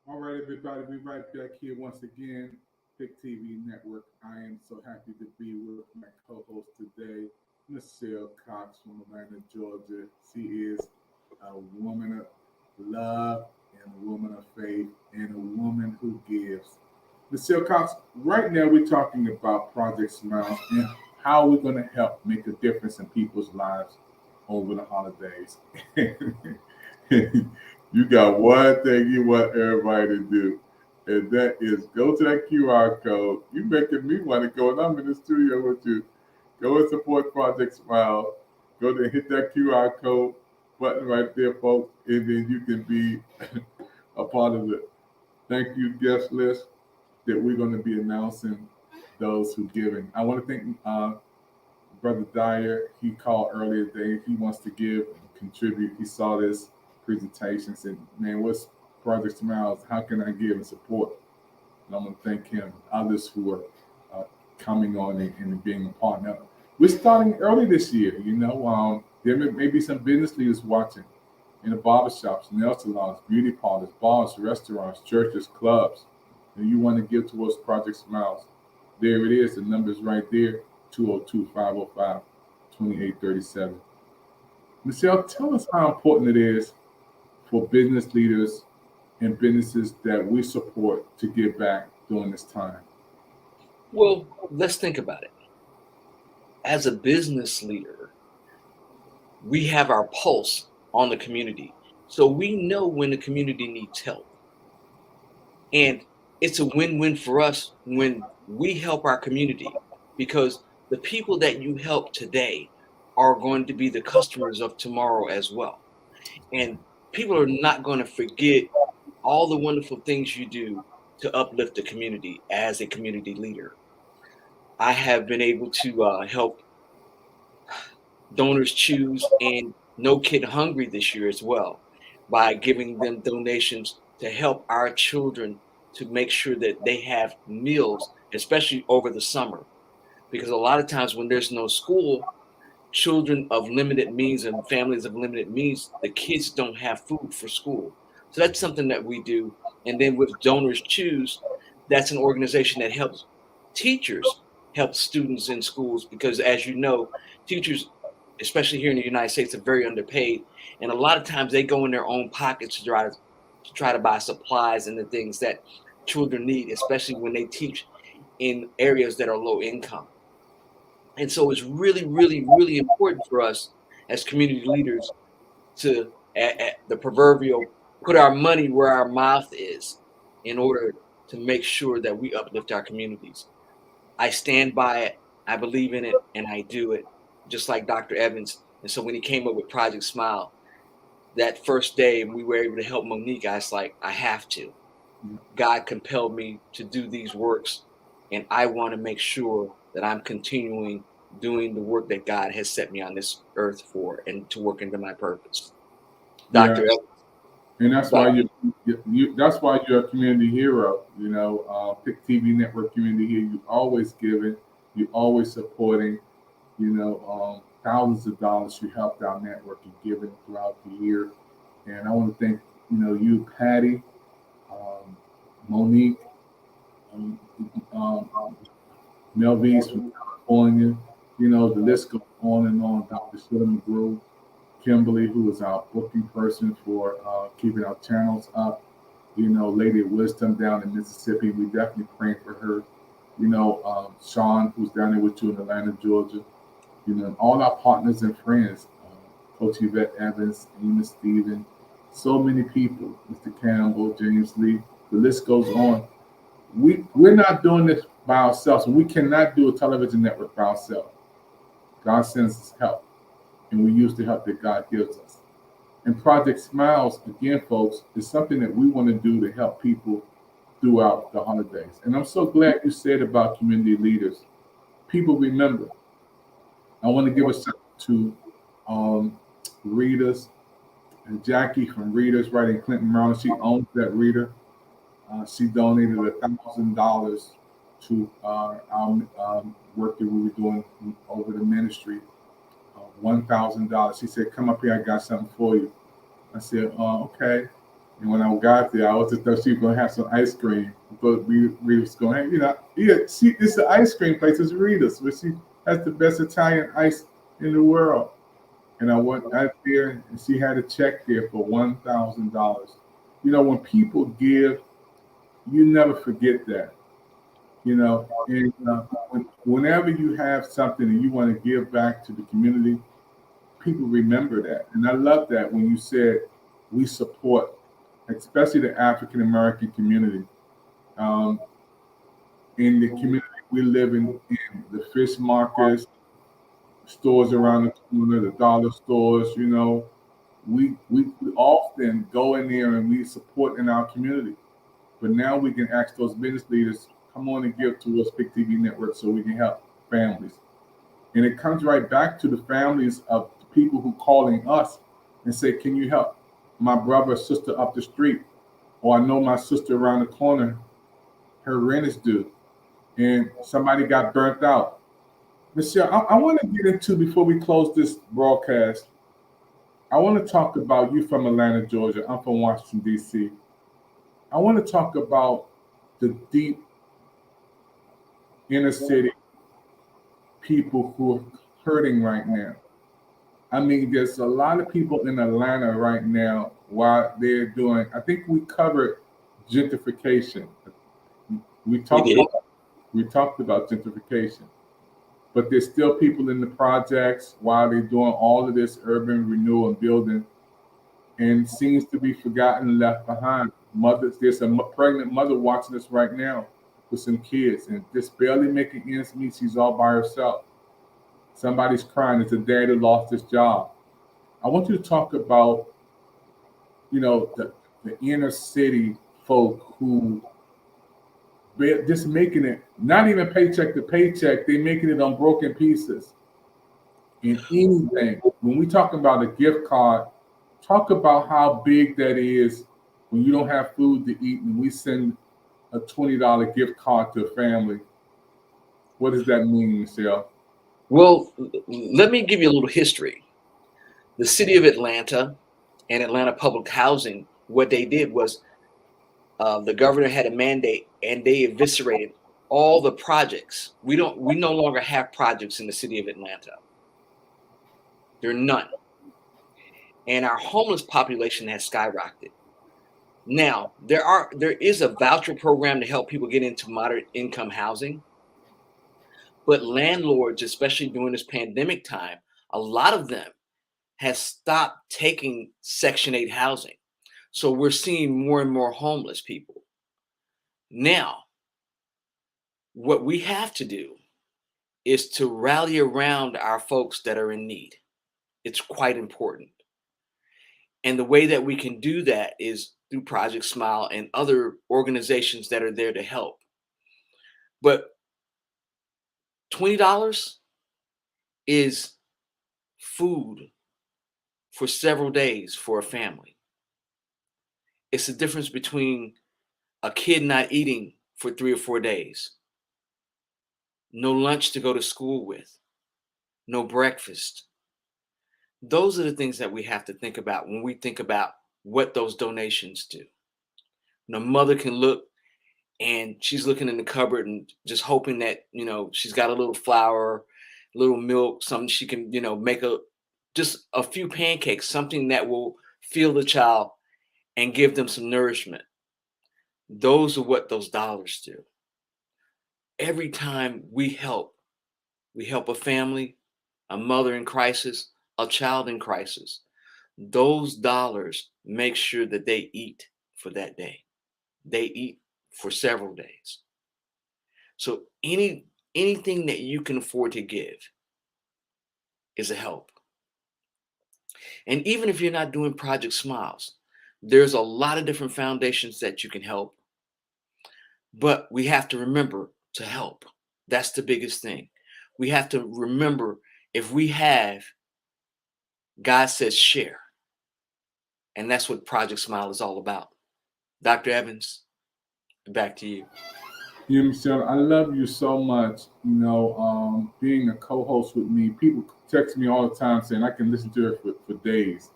Speaker 2: All right, everybody, we're right back here once again, Pick TV Network. I am so happy to be with my co-host today, Michelle Cox from Atlanta, Georgia. She is a woman of love and a woman of faith and a woman who gives. Michelle Cox, right now we're talking about Project Smile and how we're going to help make a difference in people's lives over the holidays. You got one thing you want everybody to do, and that is go to that QR code. You're making me want to go, and I'm in the studio with you. Go and support Project Smile. Go there and hit that QR code button right there, folks, and then you can be a part of the thank you guest list that we're going to be announcing those who giving. I want to thank Brother Dyer. He called earlier today. He wants to give and contribute. He saw this presentation, said, man, what's Project Smiles? How can I give and support? And I'm going to thank him, others who are coming on and being a partner. We're starting early this year, you know. There may be some business leaders watching in the barbershops, nail salons, beauty parlors, bars, restaurants, churches, clubs. And you want to give towards Project Smiles. There it is. The number is right there, 202-505-2837. Michelle, tell us how important it is for business leaders and businesses that we support to give back during this time.
Speaker 4: Well, let's think about it. As a business leader, we have our pulse on the community. So we know when the community needs help. And it's a win-win for us when we help our community, because the people that you help today are going to be the customers of tomorrow as well. And people are not going to forget all the wonderful things you do to uplift the community as a community leader. I have been able to help Donors Choose and No Kid Hungry this year as well, by giving them donations to help our children to make sure that they have meals, especially over the summer. Because a lot of times when there's no school, children of limited means and families of limited means, the kids don't have food for school. So that's something that we do. And then with Donors Choose, that's an organization that helps teachers help students in schools, because as you know, teachers, especially here in the United States, are very underpaid. And a lot of times they go in their own pockets to try to buy supplies and the things that children need, especially when they teach in areas that are low income. And so it's really, really, really important for us as community leaders to, at the proverbial, put our money where our mouth is in order to make sure that we uplift our communities. I stand by it. I believe in it, and I do it, just like Dr. Evans. And so when he came up with Project Smile, that first day we were able to help Monique, I was like, I have to. God compelled me to do these works, and I want to make sure that I'm continuing doing the work that God has set me on this earth for, and to work into my purpose.
Speaker 2: Yeah,
Speaker 4: Dr. Evans,
Speaker 2: and that's why
Speaker 4: Doc-
Speaker 2: that's why you're a community hero. Pick TV Network community here. You always giving, you always supporting. Thousands of dollars you helped our network and given throughout the year. And I want to thank you, Patty, um, Monique, um, um, Melvise from California. The list goes on and on. Dr. Sheila McGrew, Kimberly, who is our booking person for keeping our channels up. Lady of Wisdom down in Mississippi. We definitely praying for her. Sean, who's down there with you in Atlanta, Georgia. And all our partners and friends, Coach Yvette Evans, Ema Stephen, so many people, Mr. Campbell, James Lee, the list goes on. We're not doing this by ourselves. We cannot do a television network by ourselves. God sends us help, and we use the help that God gives us. And Project Smiles, again, folks, is something that we want to do to help people throughout the holidays. And I'm so glad you said about community leaders. People remember. I want to give a shout out to Readers and Jackie from Readers right in Clinton, Maryland. She owns that Reader. She donated $1,000 to our work that we were doing over the ministry. $1,000. She said, "Come up here, I got something for you." I said, "Okay." And when I got there, I was just thought she was going to have some ice cream. But Readers going, it's an ice cream place. It's Readers, but she has the best Italian ice in the world. And I went out there, and she had a check there for $1,000. When people give, you never forget that. And whenever you have something and you want to give back to the community, people remember that. And I love that when you said we support, especially the African American community. In the community we live in the fish markets, stores around the corner, the dollar stores, we often go in there and we support in our community. But now we can ask those business leaders, come on and give to us Big TV Network so we can help families. And it comes right back to the families of the people who calling us and say, can you help my brother or sister up the street? Or I know my sister around the corner, her rent is due. And somebody got burnt out. Michelle, I want to get into, before we close this broadcast, I want to talk about you from Atlanta, Georgia. I'm from Washington, D.C. I want to talk about the deep inner city people who are hurting right now. I mean, there's a lot of people in Atlanta right now while they're doing, I think we covered gentrification. We talked about gentrification. But there's still people in the projects while they're doing all of this urban renewal and building, and seems to be forgotten and left behind. There's a pregnant mother watching us right now with some kids and just barely making ends meet. She's all by herself. Somebody's crying. It's a dad who lost his job. I want you to talk about, the inner city folk who just making it, not even paycheck to paycheck, they're making it on broken pieces. In anything. When we talk about a gift card, talk about how big that is when you don't have food to eat and we send a $20 gift card to a family. What does that mean, Michelle?
Speaker 4: well, let me give you a little history. The city of Atlanta and Atlanta Public Housing, what they did was the governor had a mandate and they eviscerated all the projects. We no longer have projects in the city of Atlanta. There are none. And our homeless population has skyrocketed. Now, there is a voucher program to help people get into moderate income housing. But landlords, especially during this pandemic time, a lot of them have stopped taking Section 8 housing. So we're seeing more and more homeless people. Now, what we have to do is to rally around our folks that are in need. It's quite important. And the way that we can do that is through Project Smile and other organizations that are there to help. But $20 is food for several days for a family. It's the difference between a kid not eating for 3 or 4 days, no lunch to go to school with, no breakfast. Those are the things that we have to think about when we think about what those donations do. And a mother can look and she's looking in the cupboard and just hoping that, she's got a little flour, a little milk, something she can, make just a few pancakes, something that will fill the child and give them some nourishment. Those are what those dollars do. Every time we help a family, a mother in crisis, a child in crisis, those dollars make sure that they eat for that day. They eat for several days. So anything that you can afford to give is a help. And even if you're not doing Project Smiles, there's a lot of different foundations that you can help. But we have to remember to help. That's the biggest thing. We have to remember, if we have, God says share. And that's what Project Smile is all about. Dr. Evans, back to you.
Speaker 2: Yeah, Michelle, I love you so much. Being a co-host with me, people text me all the time saying I can listen to it for days.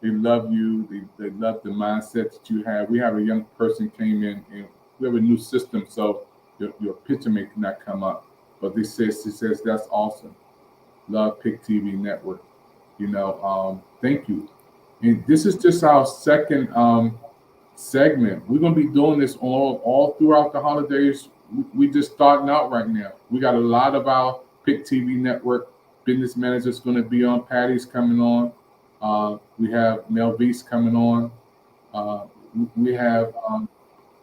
Speaker 2: They love you. They love the mindset that you have. We have a young person came in, and we have a new system, so your picture may not come up. But she says that's awesome. Love Pick TV Network. Thank you. And this is just our second segment. We're gonna be doing this all throughout the holidays. We just starting out right now. We got a lot of our Pick TV Network business managers going to be on. Patty's coming on. We have Melvise coming on. We have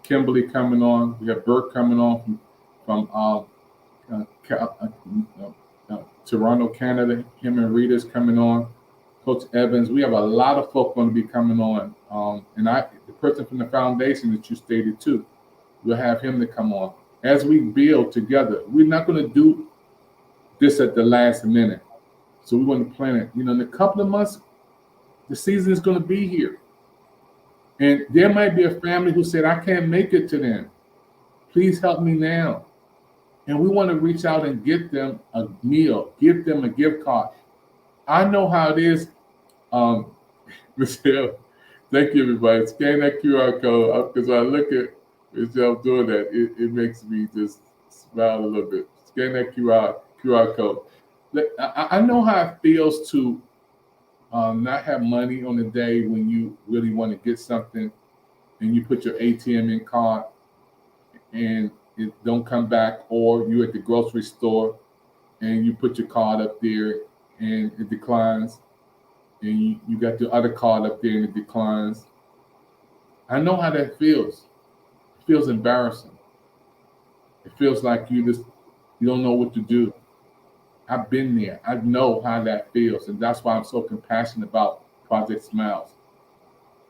Speaker 2: Kimberly coming on. We have Burke coming on from Toronto, Canada. Him and Rita's coming on. Coach Evans. We have a lot of folk going to be coming on. And the person from the foundation that you stated too, we'll have him to come on. As we build together, we're not going to do this at the last minute. So we want to plan it. In a couple of months, the season is going to be here. And there might be a family who said, I can't make it to them. Please help me now. And we want to reach out and get them a meal, give them a gift card. I know how it is, Michelle. Thank you, everybody. Scan that QR code, because when I look at Michelle doing that, it makes me just smile a little bit. Scan that QR code. I know how it feels to not have money on the day when you really want to get something, and you put your ATM in card and it don't come back, or you at the grocery store and you put your card up there and it declines, and you got the other card up there and it declines. I know how that feels. It feels embarrassing. It feels like you don't know what to do. I've been there. I know how that feels, and that's why I'm so compassionate about Project Smiles.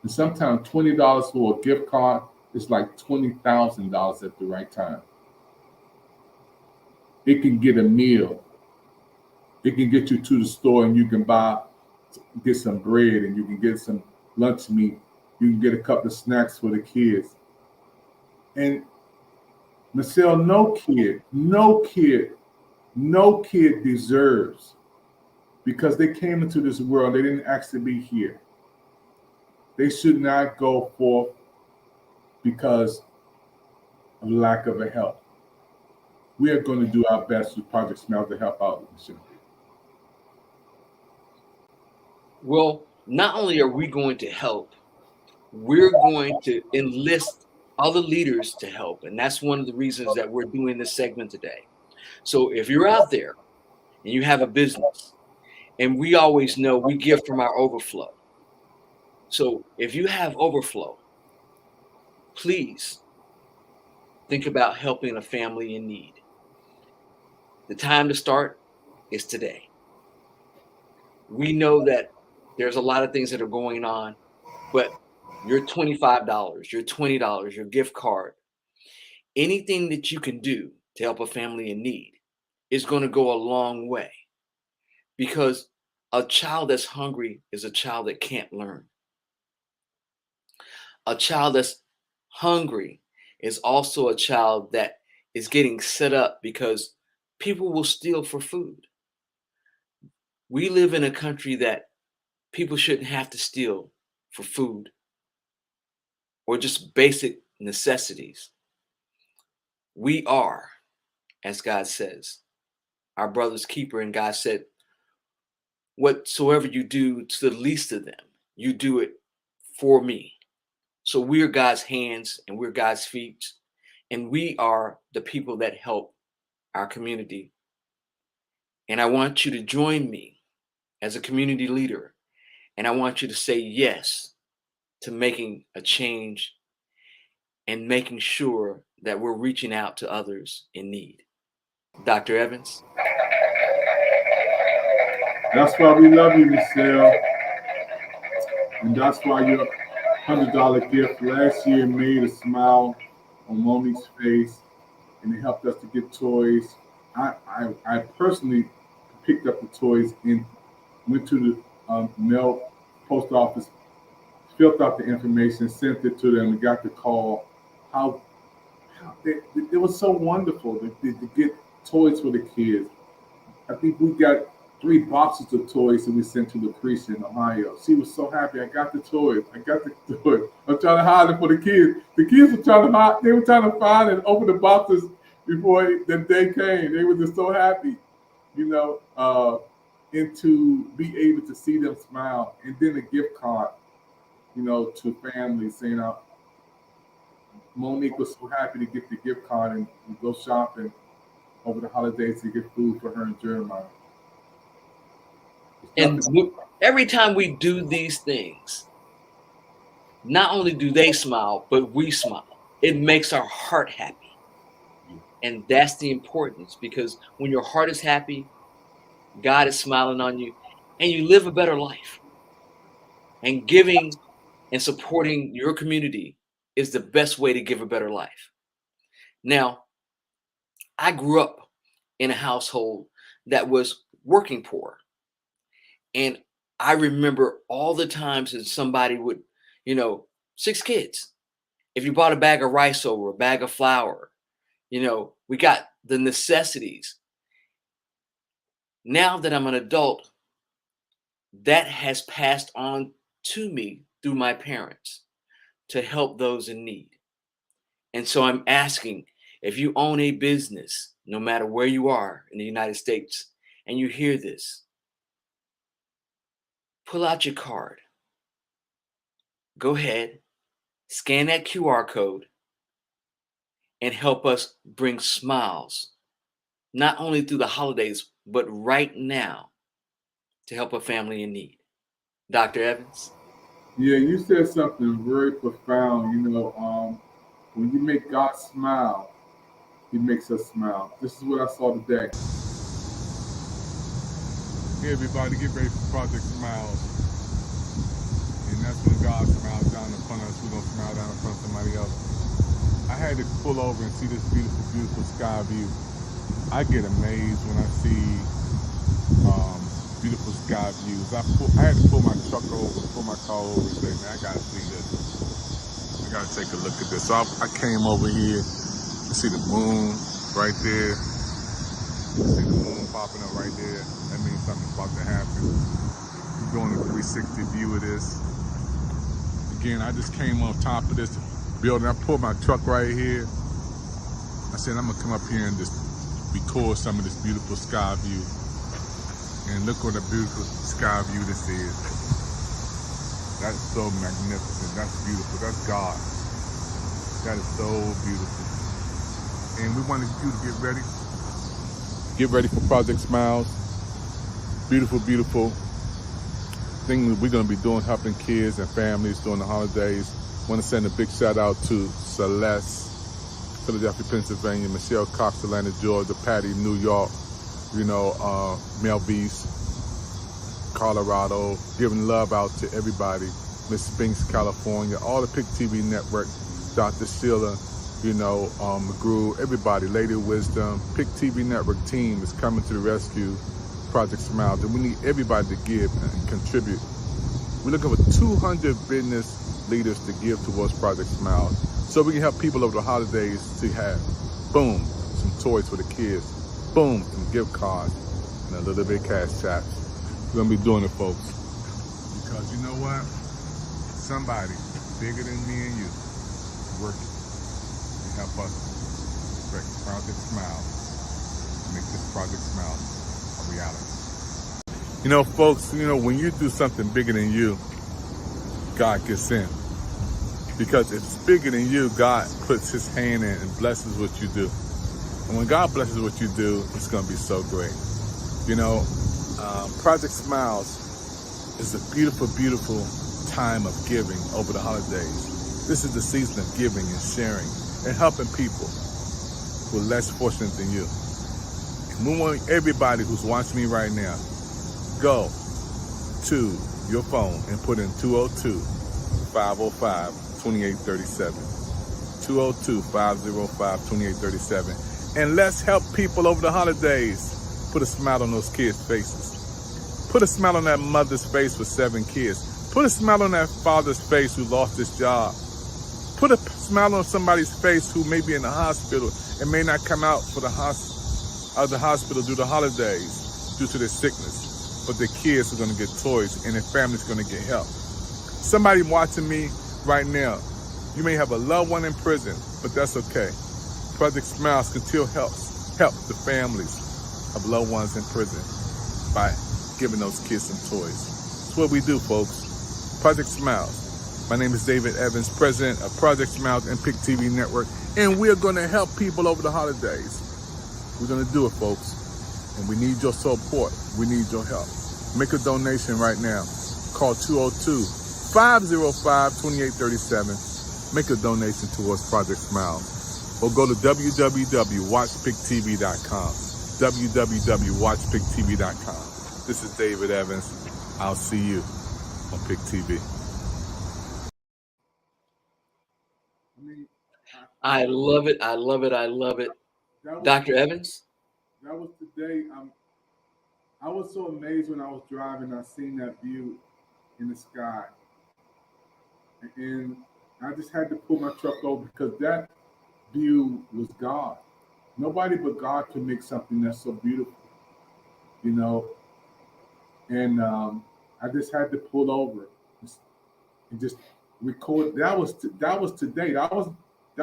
Speaker 2: And sometimes $20 for a gift card is like $20,000 at the right time. It can get a meal. It can get you to the store, and you can get some bread, and you can get some lunch meat. You can get a couple of snacks for the kids. And Michelle, no kid deserves, because they came into this world, they didn't ask to be here. They should not go forth because of lack of a help. We are going to do our best with Project Smile to help out, Michelle.
Speaker 4: Well, not only are we going to help, we're going to enlist other leaders to help. And that's one of the reasons that we're doing this segment today. So if you're out there and you have a business, and we always know we give from our overflow. So if you have overflow, please think about helping a family in need. The time to start is today. We know that there's a lot of things that are going on, but your $25, your $20, your gift card, anything that you can do to help a family in need is going to go a long way, because a child that's hungry is a child that can't learn. A child that's hungry is also a child that is getting set up because people will steal for food. We live in a country that people shouldn't have to steal for food or just basic necessities. We are, as God says, our brother's keeper, and God said, whatsoever you do to the least of them, you do it for me. So we're God's hands and we're God's feet, and we are the people that help our community. And I want you to join me as a community leader, and I want you to say yes to making a change and making sure that we're reaching out to others in need. Dr. Evans?
Speaker 2: That's why we love you, Michelle. And that's why your $100 gift last year made a smile on Monique's face, and it helped us to get toys. I personally picked up the toys and went to the mail post office, filled out the information, sent it to them, and got the call. How it was so wonderful to get toys for the kids. I think we got 3 boxes of toys that we sent to Lucretia in Ohio. She was so happy. I got the toys. I'm trying to hide it for the kids. The kids were trying to hide. They were trying to find and open the boxes before the day came. They were just so happy, and to be able to see them smile. And then a gift card, to families saying, Monique was so happy to get the gift card and go shopping over the holidays to get food for her and Jeremiah.
Speaker 4: And every time we do these things, not only do they smile, but we smile. It makes our heart happy. And that's the importance, because when your heart is happy, God is smiling on you, and you live a better life. And giving and supporting your community is the best way to give a better life. Now, I grew up in a household that was working poor. And I remember all the times that somebody would, 6 kids. If you bought a bag of rice over, a bag of flour, we got the necessities. Now that I'm an adult, that has passed on to me through my parents to help those in need. And so I'm asking, if you own a business, no matter where you are in the United States, and you hear this, pull out your card. Go ahead, scan that QR code, and help us bring smiles, not only through the holidays, but right now, to help a family in need. Dr. Evans?
Speaker 2: Yeah, you said something very profound. When you make God smile, He makes us smile. This is what I saw today. Hey everybody, get ready for Project Smiles. And that's when God smiles down in front of us. We're going to smile down in front of somebody else. I had to pull over and see this beautiful, beautiful sky view. I get amazed when I see beautiful sky views. I had to pull my car over and say, man, I got to see this. I got to take a look at this. So I came over here to see the moon right there. See the moon popping up right there. That means something's about to happen. We're doing a 360 view of this. Again, I just came on top of this building. I pulled my truck right here. I said, I'm gonna come up here and just record some of this beautiful sky view. And look what a beautiful sky view this is. That's so magnificent. That's beautiful. That's God. That is so beautiful. And we wanted you to get ready. Get ready for Project Smiles. Beautiful, beautiful thing that we're going to be doing, helping kids and families during the holidays. I want to send a big shout out to Celeste, Philadelphia, Pennsylvania, Michelle Cox, Atlanta, Georgia, Patty, New York, Melvise, Colorado, giving love out to everybody. Miss Spinks, California, all the Pick TV Network, Dr. Sheila, McGrew, everybody, Lady Wisdom, Pick TV Network team is coming to the rescue, Project Smiles, and we need everybody to give and contribute. We're looking for 200 business leaders to give towards Project Smiles, so we can help people over the holidays to have, boom, some toys for the kids, boom, some gift cards, and a little bit of cash tax. We're gonna be doing it, folks, because you know what? Somebody bigger than me and you working to help us break Project Smile, make this Project Smile a reality. Folks, when you do something bigger than you, God gets in. Because if it's bigger than you, God puts his hand in and blesses what you do. And when God blesses what you do, it's gonna be so great. Project Smiles is a beautiful, beautiful time of giving over the holidays. This is the season of giving and sharing and helping people who are less fortunate than you. And we want everybody who's watching me right now, go to your phone and put in 202-505-2837. 202-505-2837. And let's help people over the holidays. Put a smile on those kids' faces. Put a smile on that mother's face with 7 kids. Put a smile on that father's face who lost his job. Put a smile on somebody's face who may be in the hospital and may not come out for the hospital due to holidays, due to their sickness. But their kids are going to get toys and their family's going to get help. Somebody watching me right now, you may have a loved one in prison, but that's okay. Project Smiles can still help the families of loved ones in prison by giving those kids some toys. That's what we do, folks. Project Smiles. My name is David Evans, president of Project Smiles and Pick TV Network, and we're going to help people over the holidays. We're going to do it, folks, and we need your support. We need your help. Make a donation right now. Call 202-505-2837. Make a donation towards Project Smiles. Or go to www.watchpicktv.com. www.watchpicktv.com. This is David Evans. I'll see you on Pick TV.
Speaker 4: I love it. I love it. I love it. Dr. Evans?
Speaker 2: That was the day. I was so amazed when I was driving. I seen that view in the sky. And I just had to pull my truck over because that view was God. Nobody but God can make something that's so beautiful, And I just had to pull over and just record. That was today. That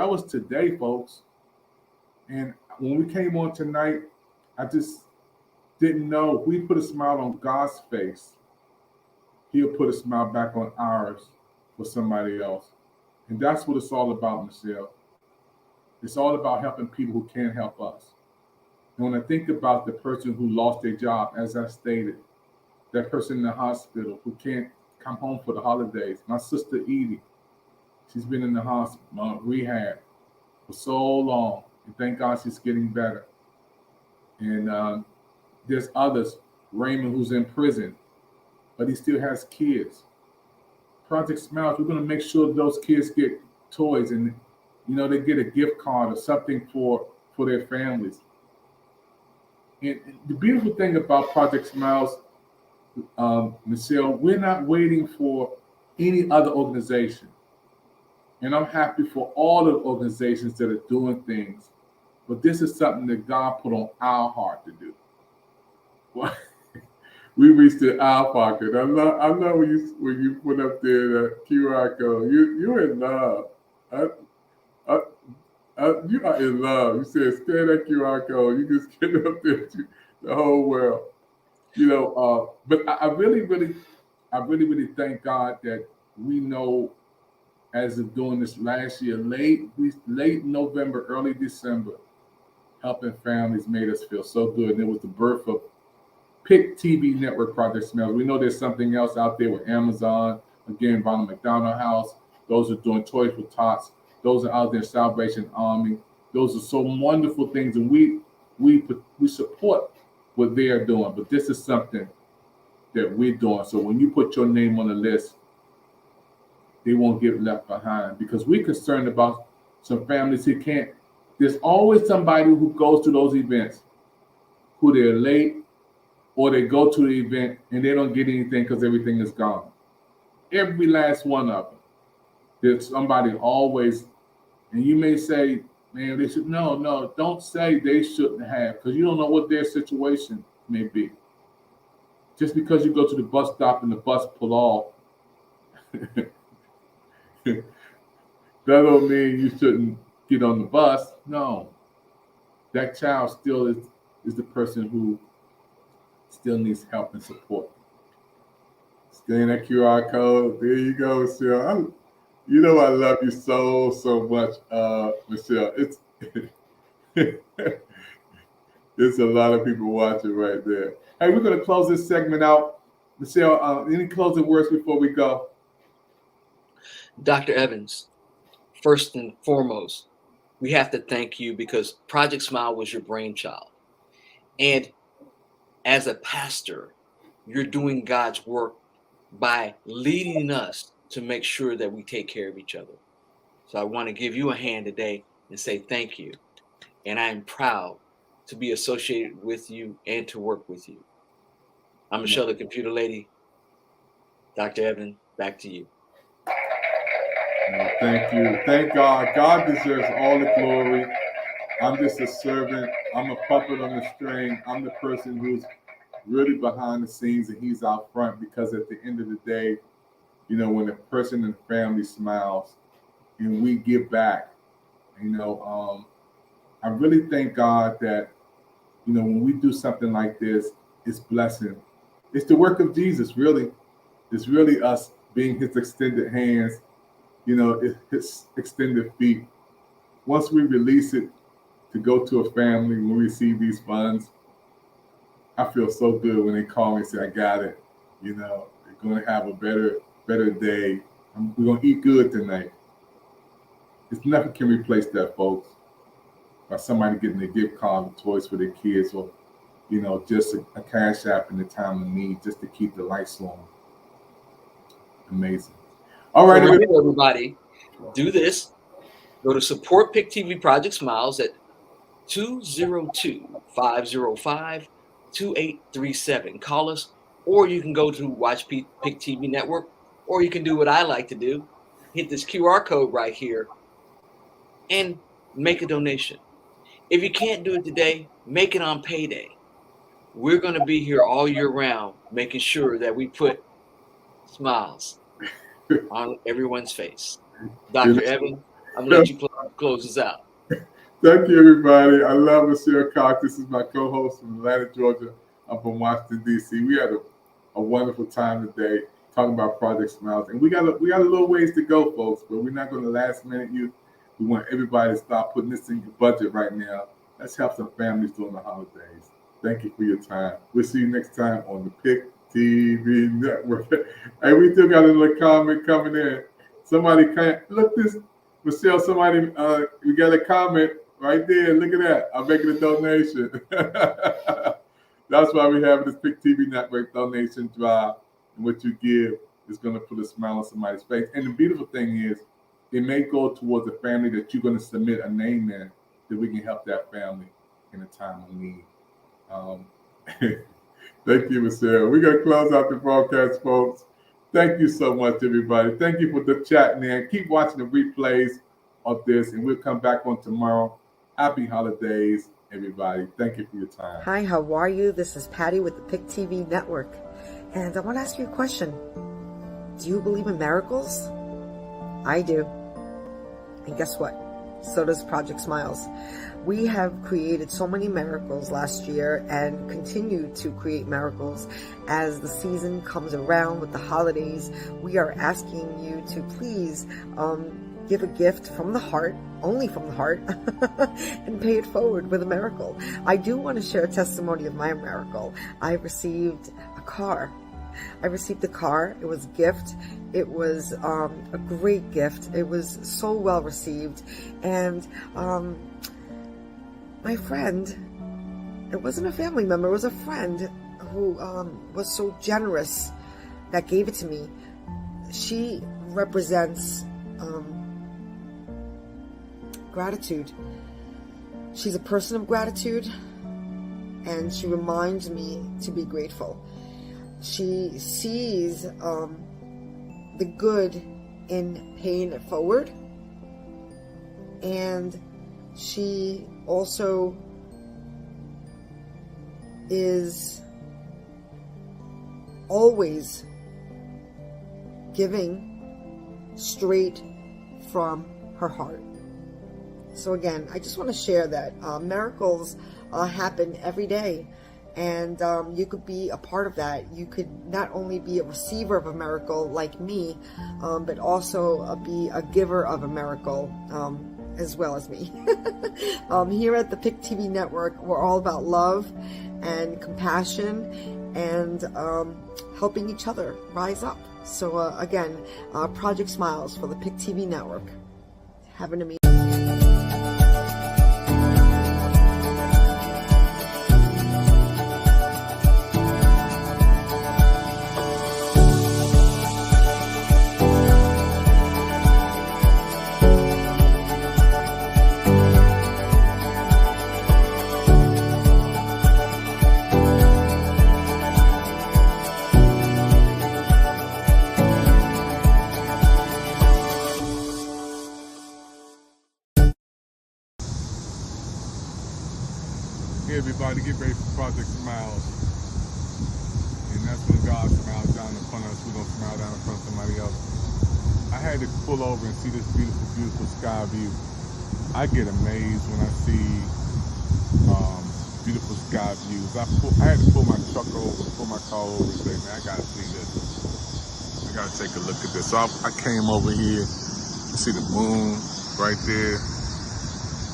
Speaker 2: was today, folks. And when we came on tonight, I just didn't know. If we put a smile on God's face, he'll put a smile back on ours for somebody else. And that's what it's all about, Michelle. It's all about helping people who can't help us. And when I think about the person who lost their job, as I stated, that person in the hospital who can't come home for the holidays, my sister Edie, she's been in the hospital, rehab for so long, and thank God she's getting better. And there's others, Raymond, who's in prison, but he still has kids. Project Smiles, we're going to make sure those kids get toys and they get a gift card or something for their families. And the beautiful thing about Project Smiles, Michelle, we're not waiting for any other organization. And I'm happy for all the organizations that are doing things. But this is something that God put on our heart to do. Well, we reached the our pocket. I love when you put up there the QR code. You're in love. You are in love. You said scan that QR code. You just get up there to the whole world. But I really thank God that we know, as of doing this last year, late November, early December, helping families made us feel so good. And it was the birth of Pick TV Network Project Smiles. We know there's something else out there with Amazon. Again, Ronald McDonald House. Those are doing Toys for Tots. Those are out there, Salvation Army. Those are so wonderful things, and we support what they are doing, but this is something that we're doing. So when you put your name on the list, they won't get left behind, because we're concerned about some families who can't. There's always somebody who goes to those events who they're late, or they go to the event and they don't get anything because everything is gone. Every last one of them. There's somebody always, and you may say, man, they should. No, don't say they shouldn't have, because you don't know what their situation may be. Just because you go to the bus stop and the bus pull off, that don't mean you shouldn't get on the bus. No, that child still is the person who still needs help and support. Scan that QR code. There you go, Michelle. You know I love you so much, Michelle. It's there's a lot of people watching right there. Hey, we're going to close this segment out. Michelle, any closing words before we go?
Speaker 4: Dr. Evans, first and foremost, we have to thank you, because Project Smile was your brainchild. And as a pastor, you're doing God's work by leading us to make sure that we take care of each other. So I want to give you a hand today and say thank you. And I am proud to be associated with you and to work with you. I'm Michelle, the computer lady. Dr. Evan, back to you.
Speaker 2: Thank you. Thank God. God deserves all the glory. I'm just a servant. I'm a puppet on the string. I'm the person who's really behind the scenes, and he's out front, because at the end of the day, you know, when a person in the family smiles and we give back, you know, I really thank God that, you know, when we do something like this, it's blessing. It's the work of Jesus, really. It's really us being his extended hands, you know, his extended feet. Once we release it to go to a family, when we receive these funds, I feel so good when they call me and say, I got it. You know, they're going to have a better day. We're going to eat good tonight. It's nothing can replace that, folks. By somebody getting a gift card and toys for their kids, or, you know, just a cash app in the time of need, just to keep the lights on. Amazing. All right,
Speaker 4: everybody, do this. Go to support Pick TV Project Smiles at 202-505-2837. Call us, or you can go to Watch Pick TV Network, or you can do what I like to do, hit this QR code right here and make a donation. If you can't do it today, make it on payday. We're going to be here all year round, making sure that we put smiles on everyone's face. Dr. Evan, I'm going to let you close us out.
Speaker 2: Thank you, everybody. I love Michelle Cox. This is my co-host from Atlanta, Georgia. I'm from Washington, D.C. We had a wonderful time today talking about Project Smiles. And we got a little ways to go, folks, but we're not going to last minute you. We want everybody to start putting this in your budget right now. Let's help some families during the holidays. Thank you for your time. We'll see you next time on the Pick TV Network. Hey, we still got another comment coming in. Somebody can't look this, Michelle. Somebody, we got a comment right there. Look at that. I'm making a donation. That's why we have this Pick TV Network donation drive. And what you give is going to put a smile on somebody's face. And the beautiful thing is, it may go towards a family that you're going to submit a name in, that we can help that family in a time of need. Thank you, Michelle. We're going to close out the broadcast, folks. Thank you so much, everybody. Thank you for the chat, man. Keep watching the replays of this, and we'll come back on tomorrow. Happy holidays, everybody. Thank you for your time.
Speaker 1: Hi, how are you? This is Patty with the Pick TV Network. And I want to ask you a question. Do you believe in miracles? I do. And guess what? So does Project Smiles. We have created so many miracles last year and continue to create miracles as the season comes around with the holidays. We are asking you to please give a gift from the heart, only from the heart, and pay it forward with a miracle. I do want to share a testimony of my miracle. I received a car. I received a car. It was a gift. It was a great gift. It was so well received. And my friend it wasn't a family member, it was a friend who was so generous that gave it to me. She represents gratitude. She's a person of gratitude, and she reminds me to be grateful. She sees the good in paying it forward, and she also is always giving straight from her heart. So again, I just want to share that miracles happen every day, and you could be a part of that. You could not only be a receiver of a miracle like me, but also be a giver of a miracle as well as me. Here at the PIC TV Network, we're all about love and compassion and helping each other rise up. So again, Project Smiles for the PIC TV Network. Have an amazing
Speaker 2: Hey everybody, get ready for Project Smiles. And that's when God smiles down in front of us, we're going to smile down in front of somebody else. I had to pull over and see this beautiful, beautiful sky view. I get amazed when I see beautiful sky views. I had to pull my truck over, pull my car over and say, man, I got to see this. I got to take a look at this. So I came over here to see the moon right there.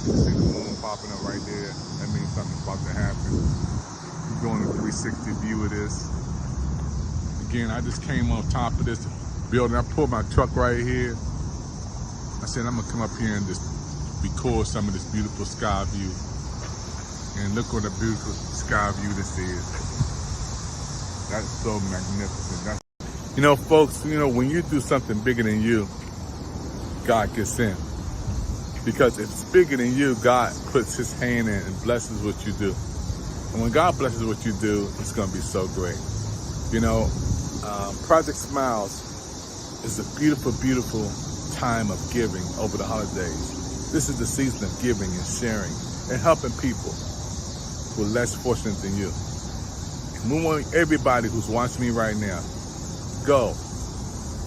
Speaker 2: See the moon popping up right there. That means something's about to happen. We're doing a 360 view of this. Again, I just came on top of this building. I pulled my truck right here. I said, I'm gonna come up here and just record some of this beautiful sky view. And look what a beautiful sky view this is. That's so magnificent. You know, folks, when you do something bigger than you, God gets in. Because if it's bigger than you, God puts his hand in and blesses what you do. And when God blesses what you do, it's going to be so great. Project Smiles is a beautiful, beautiful time of giving over the holidays. This is the season of giving and sharing and helping people who are less fortunate than you. And we want everybody who's watching me right now, go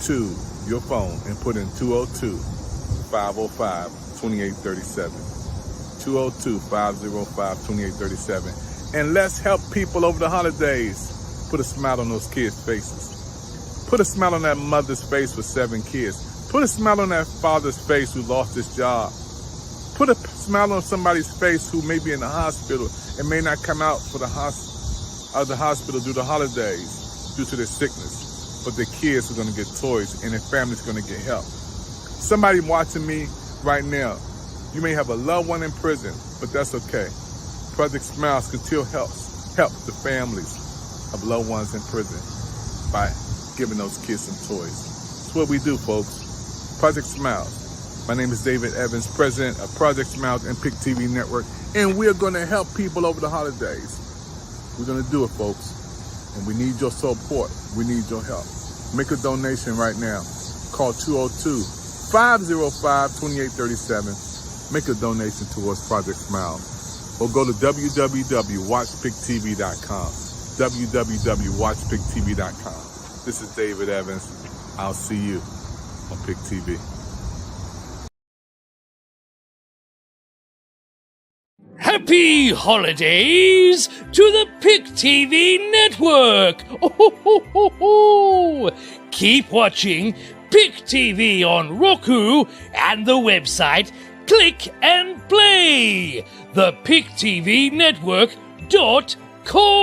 Speaker 2: to your phone and put in 202-505-2837. 202-505-2837. And let's help people over the holidays. Put a smile on those kids' faces. Put a smile on that mother's face with 7 kids. Put a smile on that father's face who lost his job. Put a smile on somebody's face who may be in the hospital and may not come out for the hospital due to the holidays, due to their sickness. But their kids are going to get toys and their family's going to get help. Somebody watching me right now, you may have a loved one in prison, but that's okay. Project Smiles can still help the families of loved ones in prison by giving those kids some toys. That's what we do, folks. Project Smiles. My name is David Evans, president of Project Smiles and PIC TV Network, and we're going to help people over the holidays. We're going to do it, folks, and we need your support. We need your help. Make a donation right now. Call 202-505-2837. Make a donation towards Project Smiles. Or go to www.watchpictv.com. www.watchpictv.com. This is David Evans. I'll see you on PIC TV.
Speaker 5: Happy holidays to the PIC TV Network! Oh. Keep watching PIC TV on Roku and the website Click and Play, the PICTVNetwork.com.